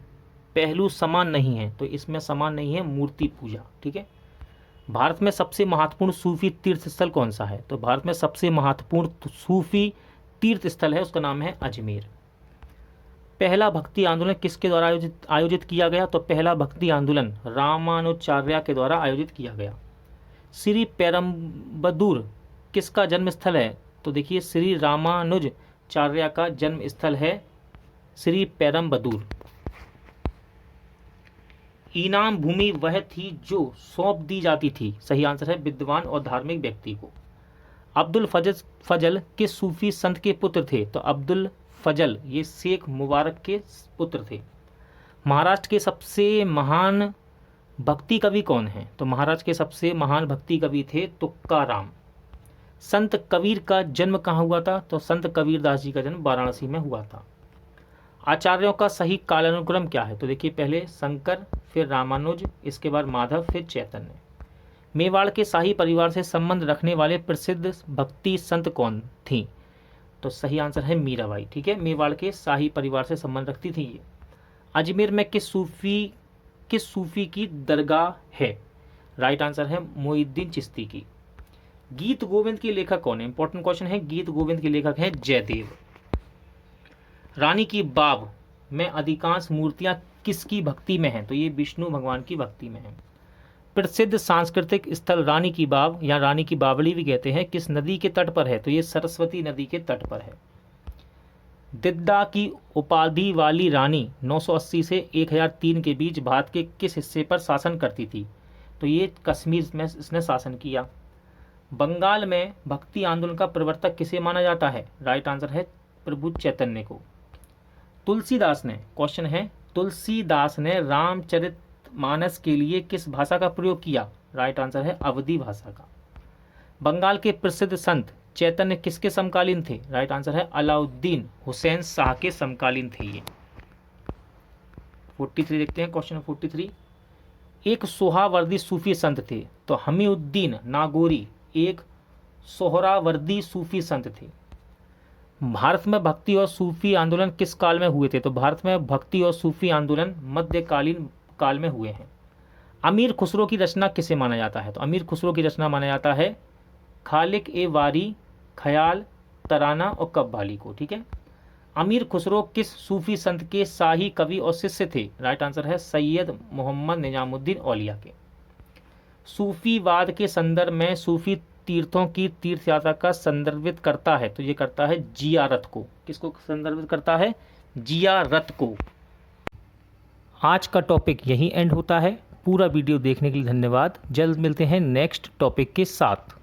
पहलू समान नहीं है, तो इसमें समान नहीं है मूर्ति पूजा। ठीक है, भारत में सबसे महत्वपूर्ण सूफी तीर्थ स्थल कौन सा है? तो भारत में सबसे महत्वपूर्ण सूफी तीर्थ स्थल है, उसका नाम है अजमेर। पहला भक्ति आंदोलन किसके द्वारा आयोजित किया गया? तो पहला भक्ति आंदोलन रामानुजाचार्य के द्वारा आयोजित किया गया। श्री पेरम्बदूर किसका जन्म स्थल है? तो देखिए श्री रामानुजाचार्य का जन्म स्थल है श्री पेरम्बदूर। इनाम भूमि वह थी जो सौंप दी जाती थी। सही आंसर है विद्वान और धार्मिक व्यक्ति को। अब्दुल फजल किस सूफी संत के पुत्र थे? तो अब्दुल फजल ये शेख मुबारक के पुत्र थे। महाराष्ट्र के सबसे महान भक्ति कवि कौन है? तो महाराष्ट्र के सबसे महान भक्ति कवि थे तुकाराम। संत कबीर का जन्म कहाँ हुआ था? तो संत कबीरदास जी का जन्म वाराणसी में हुआ था। आचार्यों का सही कालानुक्रम क्या है? तो देखिए पहले शंकर, फिर रामानुज, इसके बाद माधव, फिर चैतन्य। मेवाड़ के शाही परिवार से संबंध रखने वाले प्रसिद्ध भक्ति संत कौन थी? तो सही आंसर है मीराबाई। ठीक है, मेवाड़ के शाही परिवार से संबंध रखती थी ये। अजमेर में किस सूफी की दरगाह है? राइट आंसर है मोइनुद्दीन चिश्ती की। गीत गोविंद के लेखक कौन है? इंपॉर्टेंट क्वेश्चन है। गीत गोविंद के लेखक हैं जयदेव। रानी की बाव में अधिकांश मूर्तियां किसकी भक्ति में हैं? तो ये विष्णु भगवान की भक्ति में है। प्रसिद्ध सांस्कृतिक स्थल रानी की बाव या रानी की बावली भी कहते हैं किस नदी के तट पर है? तो ये सरस्वती नदी के तट पर है। दिद्दा की उपाधि वाली रानी 980 से 1003 के बीच भारत के किस हिस्से पर शासन करती थी? तो ये कश्मीर में इसने शासन किया। बंगाल में भक्ति आंदोलन का प्रवर्तक किसे माना जाता है? राइट आंसर है प्रभु चैतन्य को। तुलसीदास ने, क्वेश्चन है, तुलसीदास ने रामचरितमानस के लिए किस भाषा का प्रयोग किया? राइट आंसर है अवधी भाषा का। बंगाल के प्रसिद्ध संत चैतन्य किसके समकालीन थे? राइट आंसर है अलाउद्दीन हुसैन शाह के समकालीन थे ये। 43 देखते हैं, क्वेश्चन 43। एक सोहरावर्दी सूफी संत थे, तो हमीउद्दीन नागौरी एक सोहरावर्दी सूफी संत थे। भारत में भक्ति और सूफी आंदोलन किस काल में हुए थे? तो भारत में भक्ति और सूफी आंदोलन मध्यकालीन काल में हुए हैं। अमीर खुसरो की रचना किसे माना जाता है? तो अमीर खुसरो की रचना माना जाता है खालिक ए वारी, ख्याल, तराना और कव्वाली को। ठीक है। अमीर खुसरो किस सूफी संत के शाही कवि और शिष्य थे? राइट आंसर है सैयद मोहम्मद निजामुद्दीन औलिया के। सूफीवाद के संदर्भ में सूफी तीर्थों की तीर्थ यात्रा का संदर्भित करता है, तो ये करता है जियारत को। किसको संदर्भित करता है? जियारत को। आज का टॉपिक यहीं एंड होता है। पूरा वीडियो देखने के लिए धन्यवाद। जल्द मिलते हैं नेक्स्ट टॉपिक के साथ।